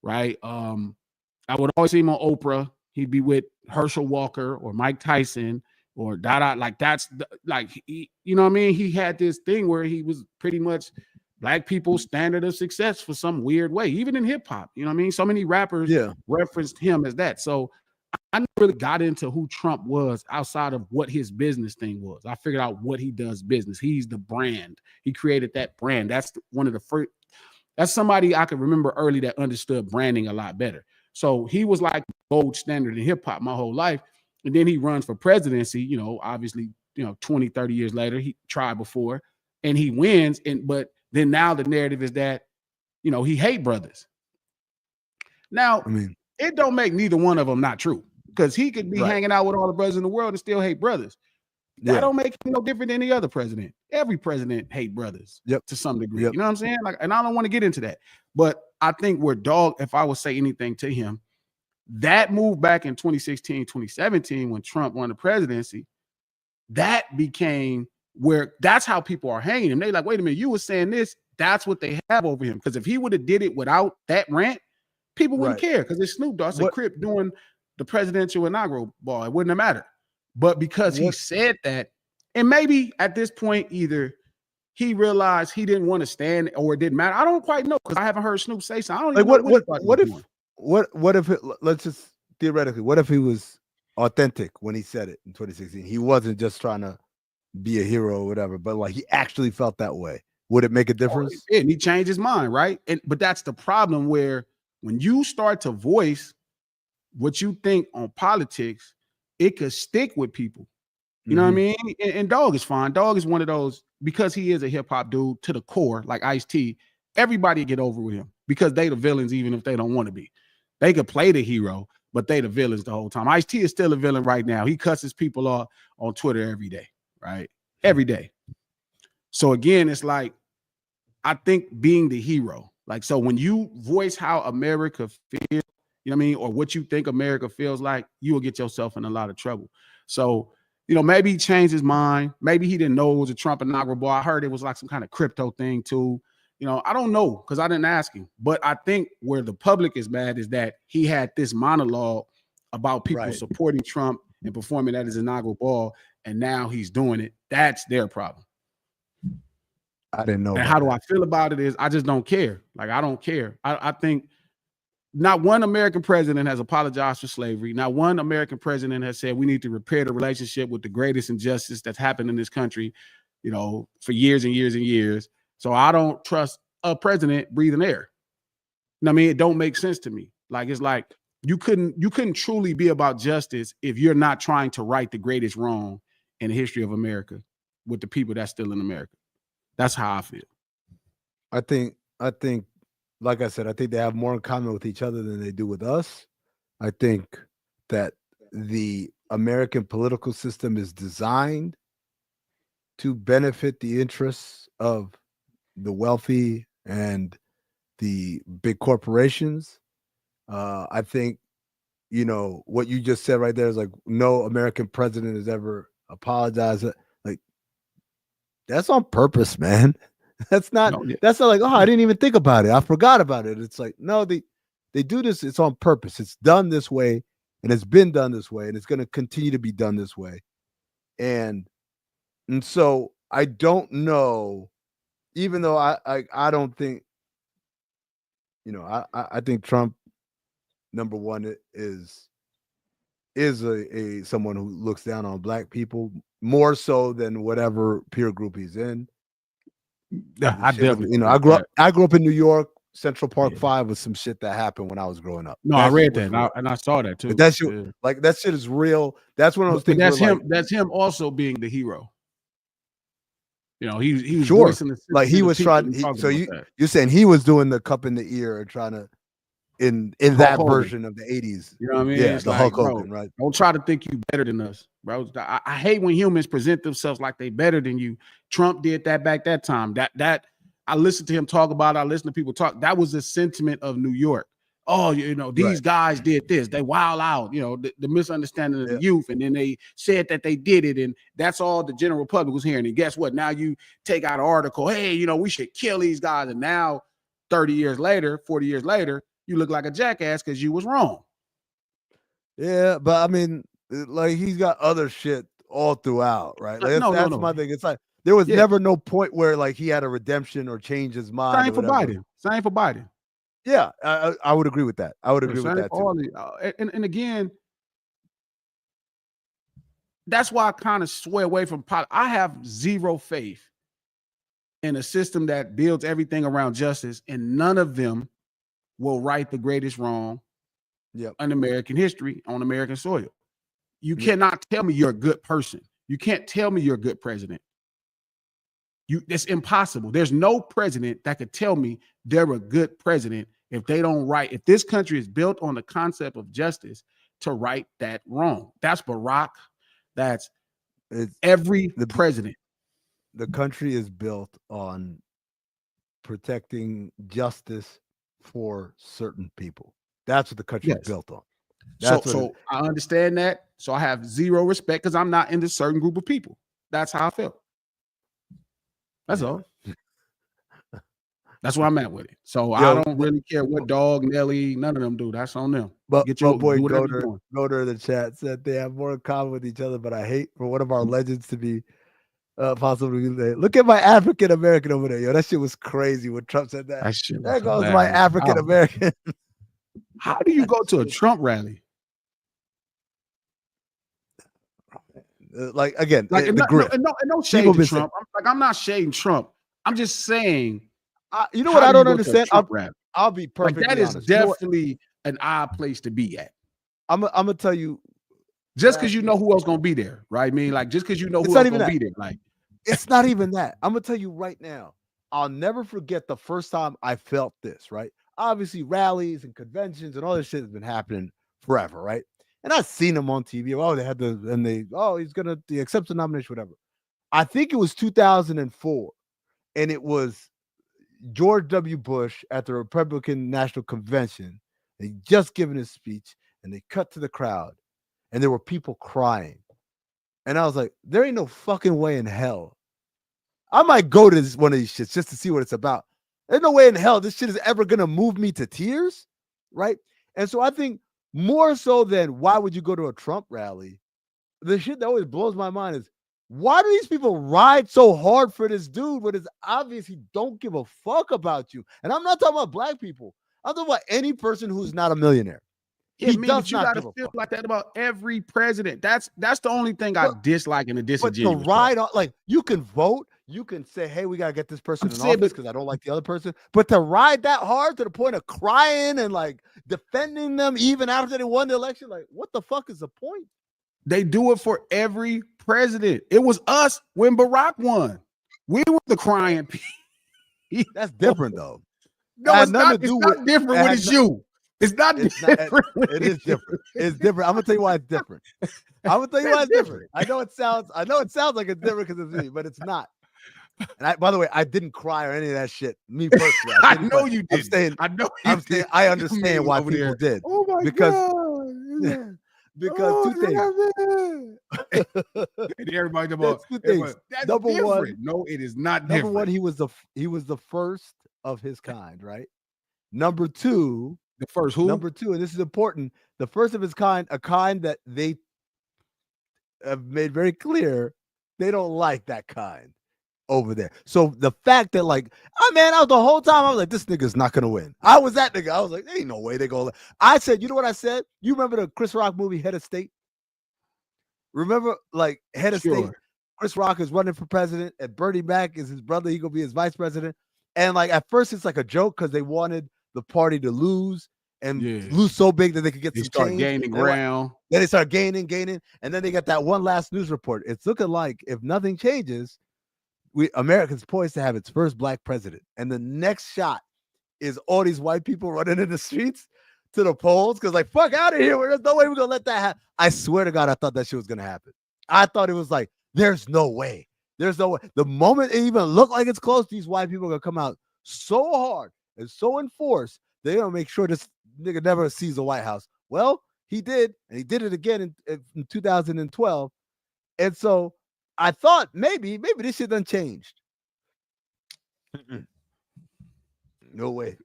right? I would always see him on Oprah. He'd be with Herschel Walker or Mike Tyson or Dada. Like you know what I mean? He had this thing where he was pretty much black people's standard of success for some weird way, even in hip hop. You know what I mean? So many rappers referenced him as that. So I never really got into who Trump was outside of what his business thing was. I figured out what he does business. He's the brand. He created that brand. That's one of the first. That's somebody I could remember early that understood branding a lot better. So he was like gold standard in hip hop my whole life. And then he runs for presidency, you know, obviously, 20, 30 years later, he tried before and he wins. But then now the narrative is that, he hate brothers. Now, I mean, it don't make neither one of them not true, because he could be hanging out with all the brothers in the world and still hate brothers. That don't make him no different than any other president. Every president hate brothers to some degree. You know what I'm saying? Like, and I don't want to get into that. But I think if I would say anything to him, that move back in 2016, 2017, when Trump won the presidency, that became that's how people are hanging him. They like, wait a minute, you were saying this. That's what they have over him. Because if he would have did it without that rant, people wouldn't care, because it's Snoop Dogg. It's a Crip doing the presidential inaugural ball. It wouldn't have mattered. But because he said that, and maybe at this point, either he realized he didn't want to stand or it didn't matter. I don't quite know, because I haven't heard Snoop say something. I don't even know what if let's just theoretically, what if he was authentic when he said it in 2016? He wasn't just trying to be a hero or whatever, but like he actually felt that way. Would it make a difference? And he changed his mind, right? But that's the problem, where when you start to voice what you think on politics, it could stick with people. You know what I mean? And Dog is fine. Dog is one of those, because he is a hip hop dude to the core, like Ice-T. Everybody get over with him, because they the villains, even if they don't want to be. They could play the hero, but they the villains the whole time. Ice-T is still a villain right now. He cusses people off on Twitter every day, right? Every day. So again, it's like, I think being the hero, like, so when you voice how America feels, you know what I mean, or what you think America feels like, you will get yourself in a lot of trouble. So, maybe he changed his mind. Maybe he didn't know it was a Trump inaugural ball. I heard it was like some kind of crypto thing too. I don't know, because I didn't ask him. But I think where the public is mad is that he had this monologue about people supporting Trump and performing at his inaugural ball, and now he's doing it. That's their problem. I didn't know. And how do I feel about it is I just don't care. Like, I don't care. I think not one American president has apologized for slavery. Not one American president has said we need to repair the relationship with the greatest injustice that's happened in this country, for years and years and years. So I don't trust a president breathing air. You know what I mean? It don't make sense to me. Like, it's like you couldn't truly be about justice if you're not trying to right the greatest wrong in the history of America with the people that's still in America. That's how I feel. I think, like I said, I think they have more in common with each other than they do with us. I think that the American political system is designed to benefit the interests of the wealthy and the big corporations. I think, what you just said right there is like, no American president has ever apologized. Like, that's on purpose, man. That's not like, oh, I didn't even think about it. I forgot about it. It's like, no, they do this. It's on purpose. It's done this way, and it's been done this way, and it's going to continue to be done this way. And so I don't know, even though I don't think, I think Trump, number one, is is a someone who looks down on black people more so than whatever peer group he's in. Yeah, I definitely, I grew up in New York. Central Park 5 was some shit that happened when I was growing up. No, I read that and I saw that too. But that shit, like that shit is real. That's one of those things. That's him. Like, that's him also being the hero. You know, he was sure. voicing the like he was trying. So you're saying he was doing the cup in the ear and trying to in that Hogan. Version of the 80s. You know what I mean? Yeah, it's the like, Hulk Hogan, right? Don't try to think you better than us, bro. I hate when humans present themselves like they better than you. Trump did that back that time. That I listened to him talk about it. I listened to people talk. That was the sentiment of New York. Oh, you know, these guys did this. They wild out, you know, the misunderstanding of the youth. And then they said that they did it. And that's all the general public was hearing. And guess what? Now you take out an article, hey, you know, we should kill these guys. And now 30 years later, 40 years later, you look like a jackass because you was wrong. Yeah, but I mean, like he's got other shit all throughout, right? Like that's my thing. It's like there was never no point where like he had a redemption or changed his mind. Same for Biden. Same for Biden. Yeah, I would agree with that. I would agree with that too. And again, that's why I kind of sway away from politics. I have zero faith in a system that builds everything around justice, and none of them will right the greatest wrong in American history on American soil. You cannot tell me you're a good person. You can't tell me you're a good president. It's impossible. There's no president that could tell me they're a good president if they don't right. If this country is built on the concept of justice to right that wrong. That's Barack. That's every president. The country is built on protecting justice for certain people. That's what the country is built on. So I understand that. So I have zero respect because I'm not in this certain group of people. That's how I feel. That's all. That's where I'm at with it. So I don't really care what Dog, Nelly, none of them do. That's on them. But my boy Goder in the chat said they have more in common with each other, but I hate for one of our legends to be possibly look at my African American over there. Yo, that shit was crazy when Trump said that. There goes my African American. How do you go to a Trump rally? Like again, like no shade to Trump. I'm not shading Trump. I'm just saying. You know what I don't understand? I'll be perfectly honest. That is definitely an odd place to be at. I'm gonna tell you. Just because you know who else gonna be there, right? I mean, like just because you know who else gonna be there, like it's not even that. I'm gonna tell you right now. I'll never forget the first time I felt this. Right? Obviously, rallies and conventions and all this shit has been happening forever, right? And I've seen them on TV. Oh, they had he's gonna accept the nomination, whatever. I think it was 2004, and it was George W. Bush at the Republican National Convention. They just given his speech, and they cut to the crowd, and there were people crying. And I was like, there ain't no fucking way in hell. I might go to one of these shits just to see what it's about. There's no way in hell this shit is ever gonna move me to tears, right? And so I think more so than why would you go to a Trump rally, the shit that always blows my mind is why do these people ride so hard for this dude when it's obvious he don't give a fuck about you? And I'm not talking about black people. I'm talking about any person who's not a millionaire. Yeah, you gotta feel like that about every president. That's the only thing I dislike in the disingenuous. But to ride on, like you can vote, you can say, hey, we gotta get this person in office because I don't like the other person. But to ride that hard to the point of crying and like defending them even after they won the election, like what the fuck is the point? They do it for every president. It was us when Barack won. We were the crying people. That's different though. No, it's not different when it's you. It's not different. It is different. It's different. I'm gonna tell you why it's different. I'm gonna tell you why it's different. I know it sounds like it's different because it's me, but it's not. And by the way, I didn't cry or any of that shit. Me personally, I know you did. I understand why people did. Oh my god! Because two things. And everybody about two things. That's number different. One, no, it is not different. Number one, he was the first of his kind, right? Number two, the first who? Number two, and this is important, the first of his kind, a kind that they have made very clear they don't like that kind over there. So the fact that like, I was the whole time I was like, this nigga's not gonna win. I was that nigga. I was like, there ain't no way they gonna. I said, you know what I said? You remember the Chris Rock movie Head of State? Remember, like head of state, Sure. Chris Rock is running for president, and Bernie Mac is his brother. He gonna be his vice president. And like at first, it's like a joke because they wanted the party to lose and lose so big that they could get They some start change. gaining ground. Then they start gaining, and then they got that one last news report. It's looking like if nothing changes, America's poised to have its first black president. And the next shot is all these white people running in the streets to the polls because like fuck out of here. There's no way we're gonna let that happen. I swear to God, I thought that shit was gonna happen. I thought it was like, there's no way. There's no way. The moment it even looked like it's close, these white people are gonna come out so hard and so in force, they're gonna make sure this nigga never sees the White House. Well, he did, and he did it again in 2012. And so I thought maybe this shit done changed. No way,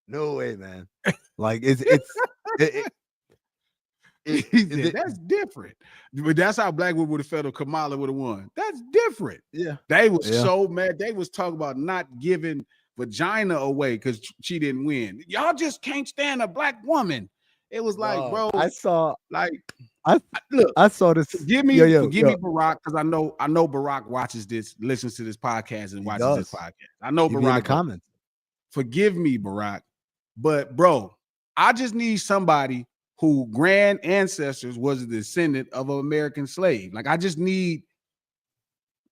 man. Like that's different. But that's how Blackwood would have felt if Kamala would have won. That's different. Yeah, they was so mad. They was talking about not giving vagina away because she didn't win. Y'all just can't stand a black woman. It was like, bro, I saw this. Forgive me, Barack, because I know Barack watches this, listens to this podcast, and watches this podcast. I know Barack. In the comments. Forgive me, Barack, but bro, I just need somebody who grand ancestors was a descendant of an American slave. Like I just need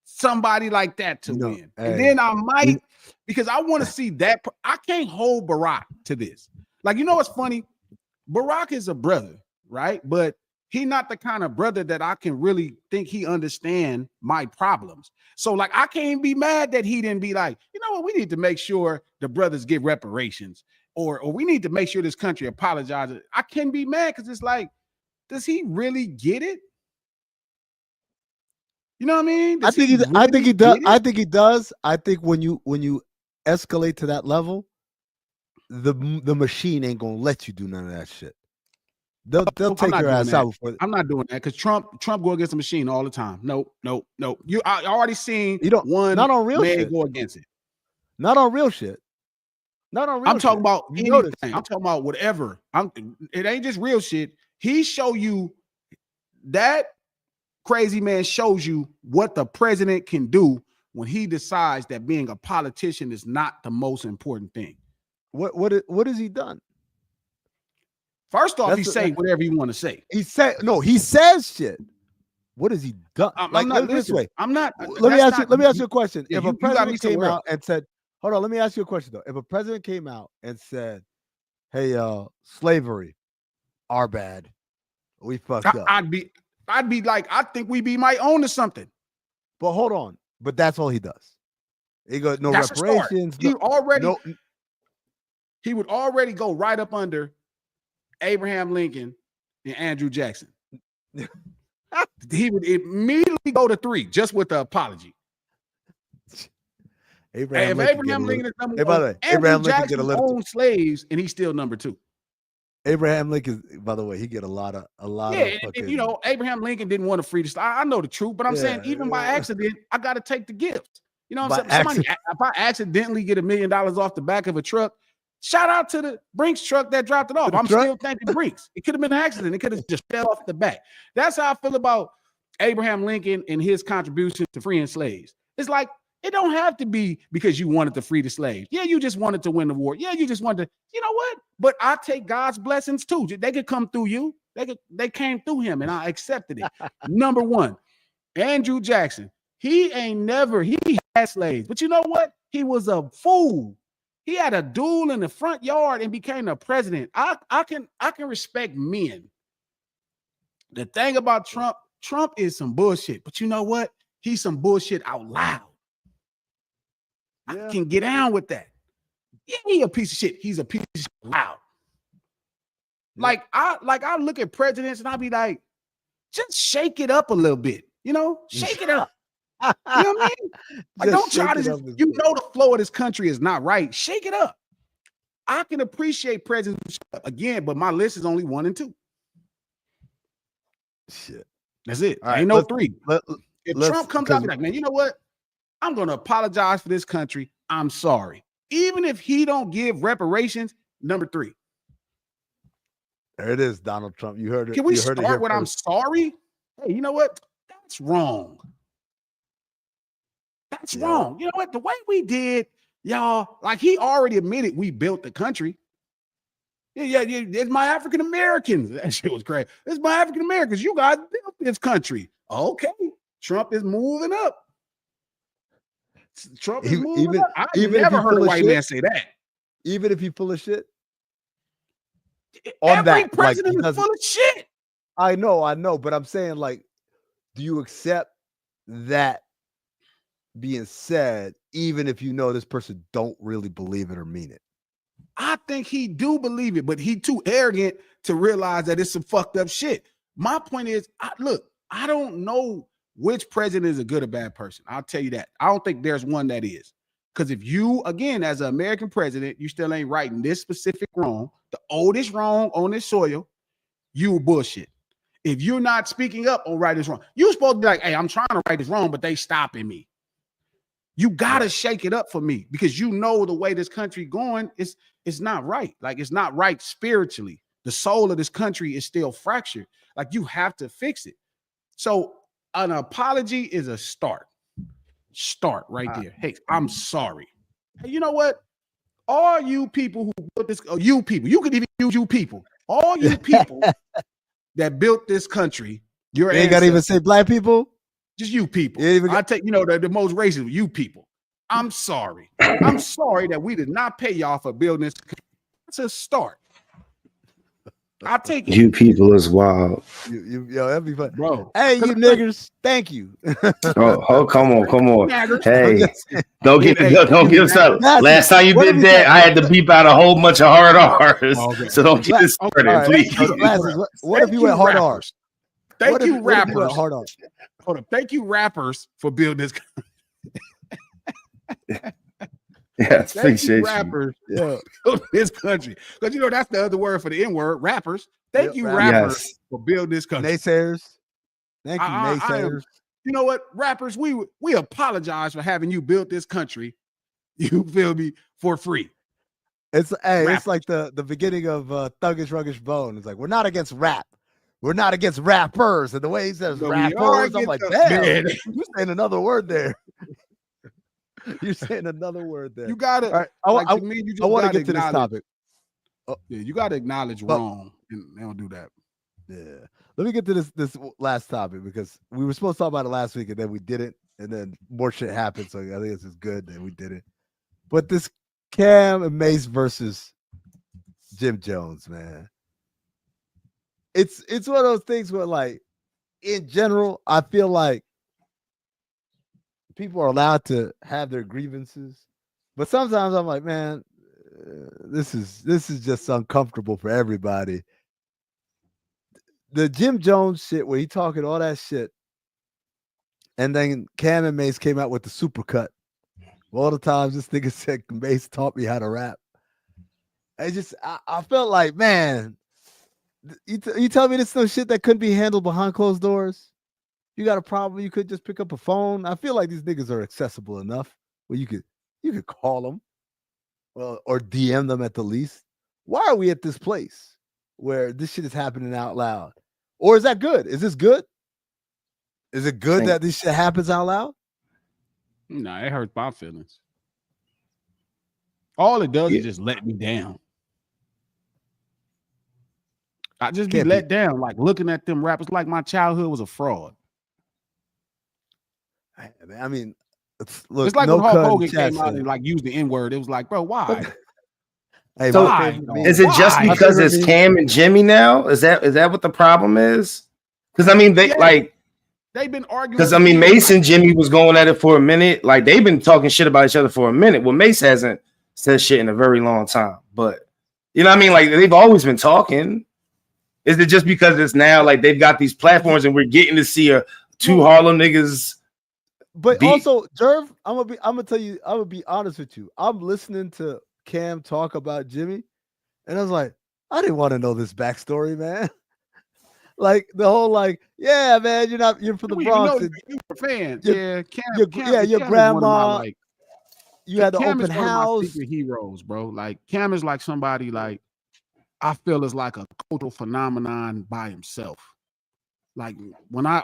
somebody like that to win, and then I might, because I want to see that. I can't hold Barack to this. Like, you know what's funny? Barack is a brother, right? But he not the kind of brother that I can really think he understand my problems. So like, I can't be mad that he didn't be like, you know what? We need to make sure the brothers get reparations, or we need to make sure this country apologizes. I can't be mad because it's like, does he really get it? You know what I mean? I think he does. I think he does. I think when you escalate to that level, the machine ain't gonna let you do none of that shit. They'll take your ass out before. I'm not doing that because Trump go against the machine all the time. Nope. I already seen one not on real man shit. go against it. Not on real shit. I'm talking about anything. I'm talking about whatever. It ain't just real shit. He show you that crazy man shows you what the president can do when he decides that being a politician is not the most important thing. What has he done? First off, he say whatever he want to say. He says shit. What has he done? I'm not this way. I'm not. Let me ask you a question. If a president came out and said, hold on, let me ask you a question though. If a president came out and said, hey, slavery, our bad, we fucked up. I'd be like, I think we might own to something. But hold on. But that's all he does. He goes, no reparations. He would already go right up under Abraham Lincoln and Andrew Jackson. He would immediately go to 3 just with the apology. Abraham Lincoln is number 1, Andrew Jackson owned slaves, and he's still number 2. Abraham Lincoln, by the way, he get a lot of and you know, Abraham Lincoln didn't want to free the slave. I know the truth, but I'm saying even by accident, I got to take the gift. You know what I'm saying? If I accidentally get $1 million off the back of a truck, shout out to the Brinks truck that dropped it off. I'm still thanking Brinks. It could have been an accident. It could have just fell off the back. That's how I feel about Abraham Lincoln and his contribution to freeing slaves. It's like, it don't have to be because you wanted to free the slaves. Yeah, you just wanted to win the war. Yeah, you just wanted to, you know what? But I take God's blessings too. They could come through you. They came through him, and I accepted it. Number 1, Andrew Jackson. He had slaves, but you know what? He was a fool. He had a duel in the front yard and became the president. I can respect men. The thing about Trump is some bullshit, but you know what? He's some bullshit out loud. I can get down with that. Yeah, he a piece of shit. He's a piece of shit loud. Yeah. I look at presidents and I be like, just shake it up a little bit. You know, shake it up. You know what I mean? Like, don't try to. You know the flow of this country is not right. Shake it up. I can appreciate presidents again, but my list is only 1 and 2. Shit, that's it. Right, ain't no 3. If Trump comes out and be like, man, you know what? I'm going to apologize for this country. I'm sorry. Even if he don't give reparations, number 3. There it is, Donald Trump. You heard it. Can we start with I'm sorry? Hey, you know what? That's wrong. That's wrong. You know what? The way we did, y'all, like he already admitted we built the country. Yeah. It's my African Americans. That shit was crazy. It's my African Americans. You guys built this country. Okay. Trump is moving up. Trump is moving up. I never heard a white man say that. Even if you full of shit? Every president is full of shit. I know, but I'm saying, like, do you accept that being said, even if you know this person don't really believe it or mean it? I think he do believe it, but he too arrogant to realize that it's some fucked up shit. My point is, I don't know which president is a good or bad person. I'll tell you that. I don't think there's one that is. Because if you, again, as an American president, you still ain't righting this specific wrong, the oldest wrong on this soil, you bullshit. If you're not speaking up on right this wrong, you're supposed to be like, hey, I'm trying to right this wrong, but they stopping me. You gotta shake it up for me because you know the way this country going is not right. Like it's not right spiritually. The soul of this country is still fractured. Like you have to fix it. So an apology is a start. Start right there. Hey, I'm sorry. Hey, you know what? All you people who built this, you people, you could even use you people. All you people that built this country, you ain't gotta even say black people. Just you people. I take, the most racist, you people. I'm sorry. I'm sorry that we did not pay y'all for building this. It's a start. I take it. You people is wild. Yo, that'd be fun. Bro. Hey, you niggers. Thank you. oh, come on. Hey, don't give us up. Last time you did that, I had to beep out a whole bunch of hard R's. Okay. So don't get us started, please. What if you went hard R's? Thank you, rappers. Hold up. Thank you, rappers, for building this. Yes, appreciate rappers, this country. Because that's the other word for the N-word, rappers. Thank you, rappers, for building this country. Naysayers. Thank you, naysayers. You know what, rappers, we apologize for having you build this country. You feel me? For free. It's like the beginning of Thuggish Ruggish Bone. It's like, we're not against rap. We're not against rappers. And the way he says rappers, I'm like, damn, you're saying another word there. You're saying another word there. You got it. Right, I want to get to this topic. You got to acknowledge wrong, and they don't do that. Yeah. Let me get to this last topic because we were supposed to talk about it last week and then we didn't, and then more shit happened. So I think this is good that we did it. But this Cam and Mace versus Jim Jones, man. It's one of those things where, like, in general, I feel like people are allowed to have their grievances, but sometimes I'm like, man, this is just uncomfortable for everybody. The Jim Jones shit where he talking all that shit, and then Cam and Mace came out with the supercut. All the times this nigga said Mace taught me how to rap. I felt like, man, you tell me this no shit that couldn't be handled behind closed doors. You got a problem, you could just pick up a phone. I feel like these niggas are accessible enough where you could call them or DM them at the least. Why are we at this place where this shit is happening out loud? Or is that good? Is this good? Is it good that this shit happens out loud? No, it hurts my feelings. All it does is just let me down. I just be let down, like looking at them rappers like my childhood was a fraud. I mean, it's like when Hulk Hogan came out and like used the N-word. It was like, bro, why? So is it just because it's Cam and Jimmy now? Is that what the problem is? Because I mean, they've been arguing. Because I mean, Mace and Jimmy was going at it for a minute. Like they've been talking shit about each other for a minute. Well, Mace hasn't said shit in a very long time, but you know what I mean? Like they've always been talking. Is it just because it's now like they've got these platforms and we're getting to see two Harlem niggas? But also, Jerv, I'm gonna tell you, I'm gonna be honest with you. I'm listening to Cam talk about Jimmy, and I was like, I didn't want to know this backstory, man. Like the whole yeah, man, you're from the Bronx. You're a fan. Cam, your grandma. You had the open house. One of my secret heroes, bro. Like Cam is like somebody like I feel is like a cultural phenomenon by himself. like when I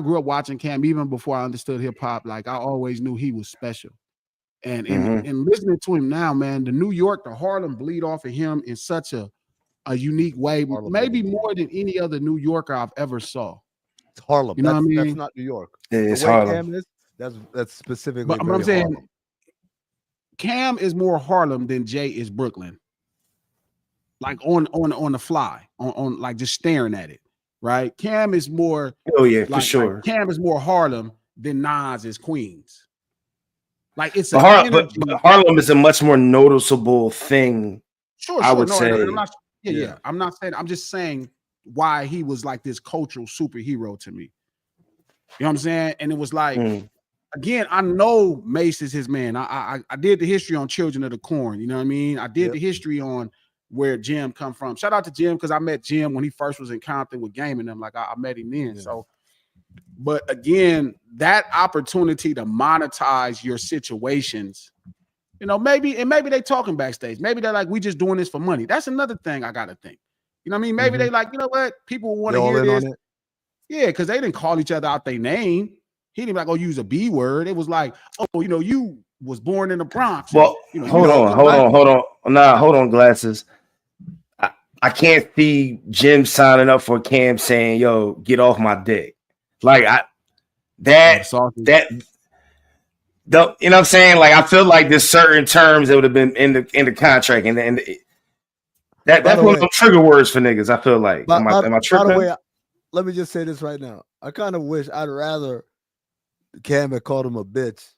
grew up watching Cam, even before I understood hip hop, like I always knew he was special. And in listening to him now, man, the New York, the Harlem bleed off of him in such a unique way, Harlem maybe bleed. more than any other New Yorker I've ever saw. It's Harlem. You know what I mean? That's not New York. It's the way Harlem. Cam is, that's specifically. But I'm saying Harlem. Cam is more Harlem than Jay is Brooklyn. Like on the fly, on like just staring at it, right? Cam is more. Oh yeah, for like, sure. Like Cam is more Harlem than Nas is Queens. Like it's but Harlem is a much more noticeable thing. Sure, I would say. I'm not saying. I'm just saying why he was like this cultural superhero to me. You know what I'm saying? And it was like, again, I know Mace is his man. I did the history on Children of the Corn. You know what I mean? I did the history on where Jim come from. Shout out to Jim because I met Jim when he first was in Compton with Game and them. Like I met him then. So, but again, that opportunity to monetize your situations, you know, maybe they talking backstage. Maybe they're like, we just doing this for money. That's another thing I gotta think. You know what I mean? Maybe they like, you know what? People want to hear this. Yeah, because they didn't call each other out their name. He didn't like go use a B word. It was like, oh, you know, you was born in the Bronx. Well, and, hold on. Nah, hold on, Glasses. I can't see Jim signing up for Cam saying, yo, get off my dick. Like you know what I'm saying? Like I feel like there's certain terms that would have been in the contract, and that's one of the trigger words for niggas. I feel like. Am I tripping? By the way, let me just say this right now. I kind of wish I'd rather Cam had called him a bitch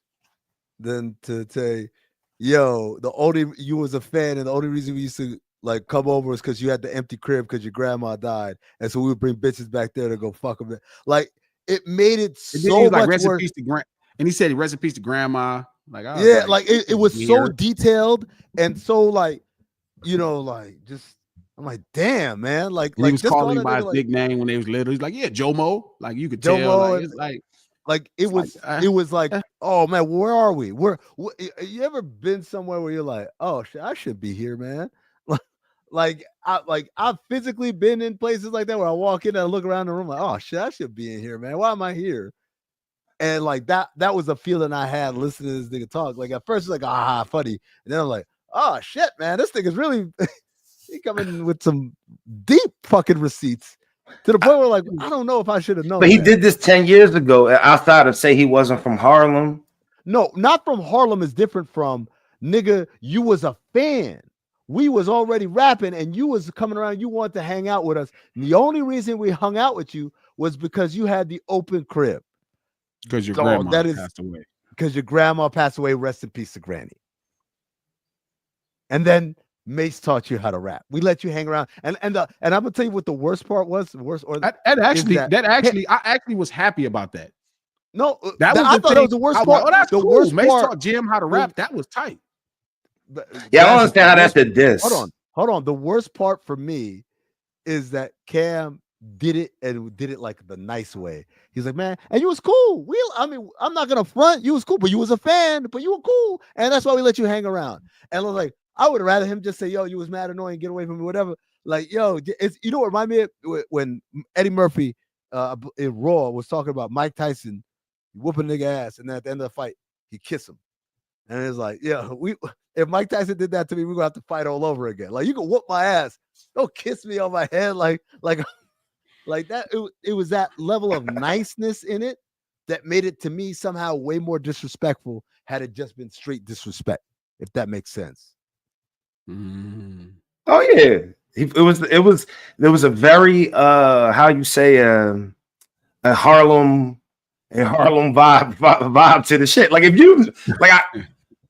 than to say, yo, the only you was a fan, and the only reason we used to like come over is because you had the empty crib because your grandma died, and so we would bring bitches back there to go fuck them. Like it made it so much like, worse. And he said, "Rest in peace to grandma." Like, yeah, like it was so detailed and so like, you know, like just I'm like, damn, man. Like he was calling him by his nickname when they was little. He's like, yeah, Jomo. Like you could tell. Like, it was like, oh man, where are we? You ever been somewhere where you're like, oh shit, I should be here, man. I've physically been in places like that where I walk in and I look around the room like, oh shit, I should be in here, man. Why am I here? And like that was a feeling I had listening to this nigga talk. Like at first it's like, funny. And then I'm like, oh shit, man, this thing is really he coming with some deep fucking receipts to the point where like, I don't know if I should have known. But he did this 10 years ago. Outside of say he wasn't from Harlem. No, not from Harlem is different from nigga, you was a fan. We was already rapping and you was coming around. You wanted to hang out with us. And the only reason we hung out with you was because you had the open crib. Because your grandma passed away. Because your grandma passed away. Rest in peace to Granny. And then Mace taught you how to rap. We let you hang around. And I'm gonna tell you what the worst part was. I actually was happy about that. No, I thought it was the worst part. Oh, that's the cool. Mace taught Jim how to rap. That was tight. Yeah, I don't understand how that's the diss. Hold on. The worst part for me is that Cam did it and did it like the nice way. He's like, man, and you was cool. I'm not gonna front. You was cool, but you was a fan, but you were cool, and that's why we let you hang around. And I was like, I would rather him just say, yo, you was mad annoying, get away from me, whatever. Like, yo, it's you know what remind me of when Eddie Murphy in Raw was talking about Mike Tyson whooping nigga ass, and then at the end of the fight, he kissed him. And it's like, yeah, if Mike Tyson did that to me, we're gonna have to fight all over again. Like, you can whoop my ass. Don't kiss me on my head like that. It was that level of niceness in it that made it to me somehow way more disrespectful had it just been straight disrespect, if that makes sense. Oh yeah. There was a very how you say a Harlem vibe to the shit. Like if you like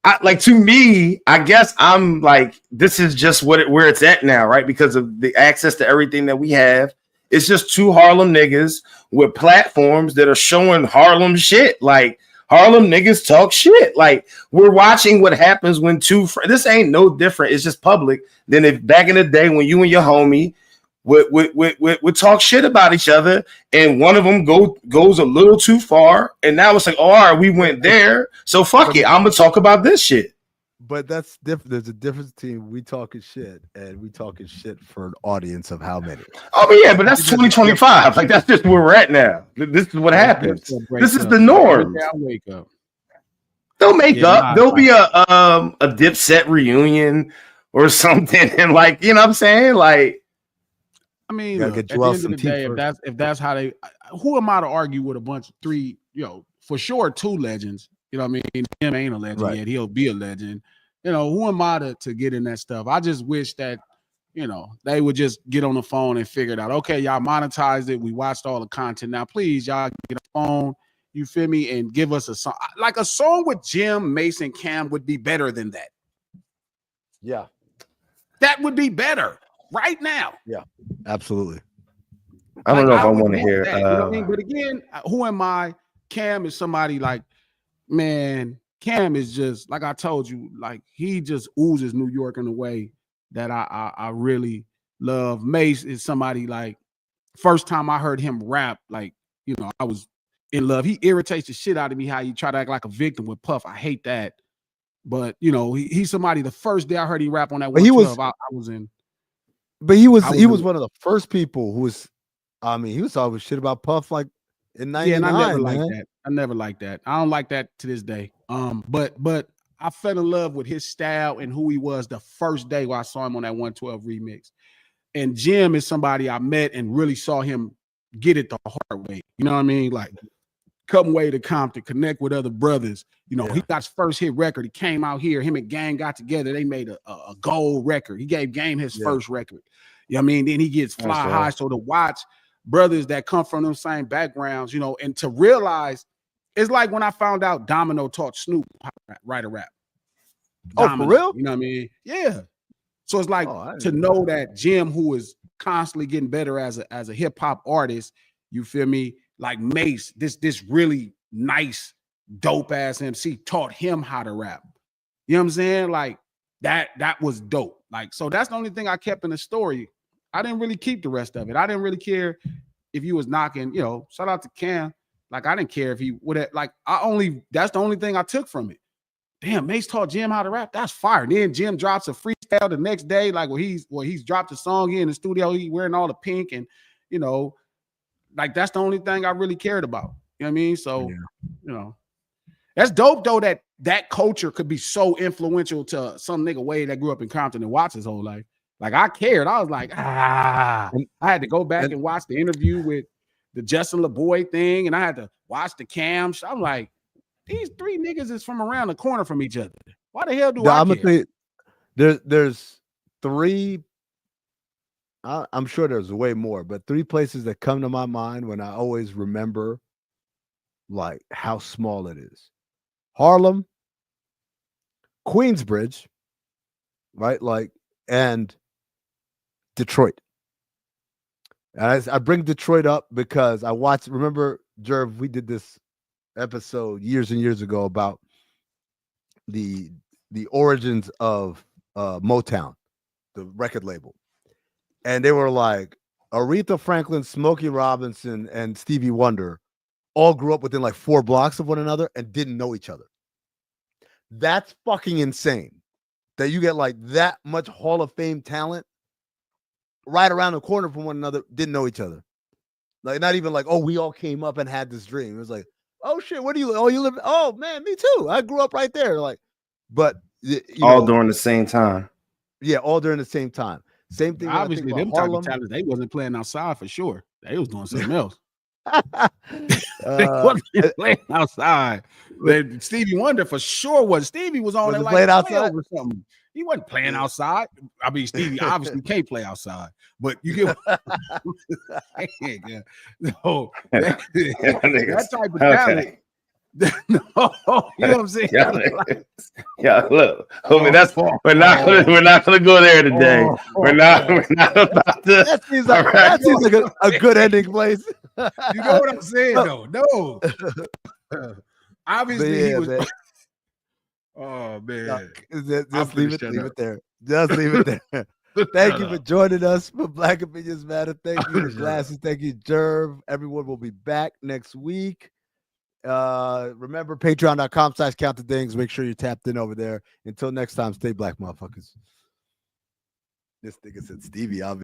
I like to me, I guess I'm like this is just where it's at now, right? Because of the access to everything that we have. It's just two Harlem niggas with platforms that are showing Harlem shit. Like Harlem niggas talk shit. Like we're watching what happens when this ain't no different. It's just public than if back in the day when you and your homie would talk shit about each other and one of them goes a little too far. And now it's like, oh, all right, we went there. So fuck it. I'm going to talk about this shit. But that's different. There's a difference between we talking shit and we talking shit for an audience of how many. Oh, but yeah, but that's 2025. Like that's just where we're at now. This is what happens. This is the norm. Wake up. They'll make up. There'll be a Dipset reunion or something, and like you know what I'm saying, like. I mean, look, at the end of the day, if that's how they, who am I to argue with a bunch of three, for sure 2 legends. You know what I mean? Him ain't a legend yet. He'll be a legend. Who am I to get in that stuff? I just wish that, they would just get on the phone and figure it out. Okay, y'all monetized it. We watched all the content. Now, please, y'all get a phone, you feel me, and give us a song. Like a song with Jim, Mason, Cam would be better than that. Yeah. That would be better right now. Yeah, absolutely. I don't know if I want to hear. That, you know what I mean? But again, who am I? Cam is somebody like, man, Cam is just, like I told you, like he just oozes New York in a way that I really love. Mace is somebody like, first time I heard him rap, like, I was in love. He irritates the shit out of me how he try to act like a victim with Puff. I hate that. But, he's somebody, the first day I heard he rap on that 112, I was in. But he was one of the first people who was, he was talking shit about Puff like in 99. Yeah, and I never liked that. I never liked that. I don't like that to this day. But I fell in love with his style and who he was the first day where I saw him on that 112 remix. And Jim is somebody I met and really saw him get it the hard way. You know what I mean? Like come way to Compton, connect with other brothers. He got his first hit record. He came out here. Him and Gang got together. They made a gold record. He gave Game his first record. You know what I mean? Then he gets Fly High. So to watch brothers that come from them same backgrounds, and to realize it's like when I found out Domino taught Snoop how to write a rap. Domino, for real? You know what I mean? Yeah. So it's like to know that Jim, who is constantly getting better as a hip hop artist, you feel me? Like Mace, this really nice, dope ass MC taught him how to rap. You know what I'm saying? Like that was dope. Like, so that's the only thing I kept in the story. I didn't really keep the rest of it. I didn't really care if he was knocking, shout out to Cam. Like, I didn't care if he would have, like, that's the only thing I took from it. Damn, Mace taught Jim how to rap. That's fire. Then Jim drops a freestyle the next day, like he's dropped a song here in the studio. He wearing all the pink and, like that's the only thing I really cared about. You know what I mean? So, that's dope though that culture could be so influential to some nigga Wade that grew up in Compton and watched his whole life. Like I cared. I was like, I had to go back and watch the interview with the Justin LeBoy thing, and I had to watch the cams. I'm like, these 3 niggas is from around the corner from each other. Why the hell do I care? There's 3. I'm sure there's way more, but 3 places that come to my mind when I always remember like how small it is. Harlem, Queensbridge, right? Like, and Detroit. And I bring Detroit up because I watched, remember, Jerv, we did this episode years and years ago about the origins of Motown, the record label. And they were like, Aretha Franklin, Smokey Robinson, and Stevie Wonder all grew up within like 4 blocks of one another and didn't know each other. That's fucking insane that you get like that much Hall of Fame talent right around the corner from one another, didn't know each other. Like, not even like, oh, we all came up and had this dream. It was like, oh shit, where do you live? Oh, you live? Oh man, me too. I grew up right there. Like, but during the same time. Yeah, all during the same time. Same thing. Obviously, them type of talent, they wasn't playing outside for sure. They was doing something else. They wasn't playing outside. Stevie Wonder for sure was. Stevie was on there like playing outside or something. He wasn't playing outside. I mean, Stevie obviously can't play outside, but you get no, that type of talent. No, you know what I'm saying? Yeah, look, homie, we're not gonna go there today. We're not about to. That seems like a good ending place. You know what I'm saying, though? No, obviously he was. Man. Oh man, just leave it there. Just leave it there. Thank you for joining us for Black Opinions Matter. Thank you, Glasses. Thank you, Jerv. Everyone will be back next week. Remember patreon.com/count the things. Make sure you're tapped in over there. Until next time, stay black, motherfuckers. This nigga said Stevie.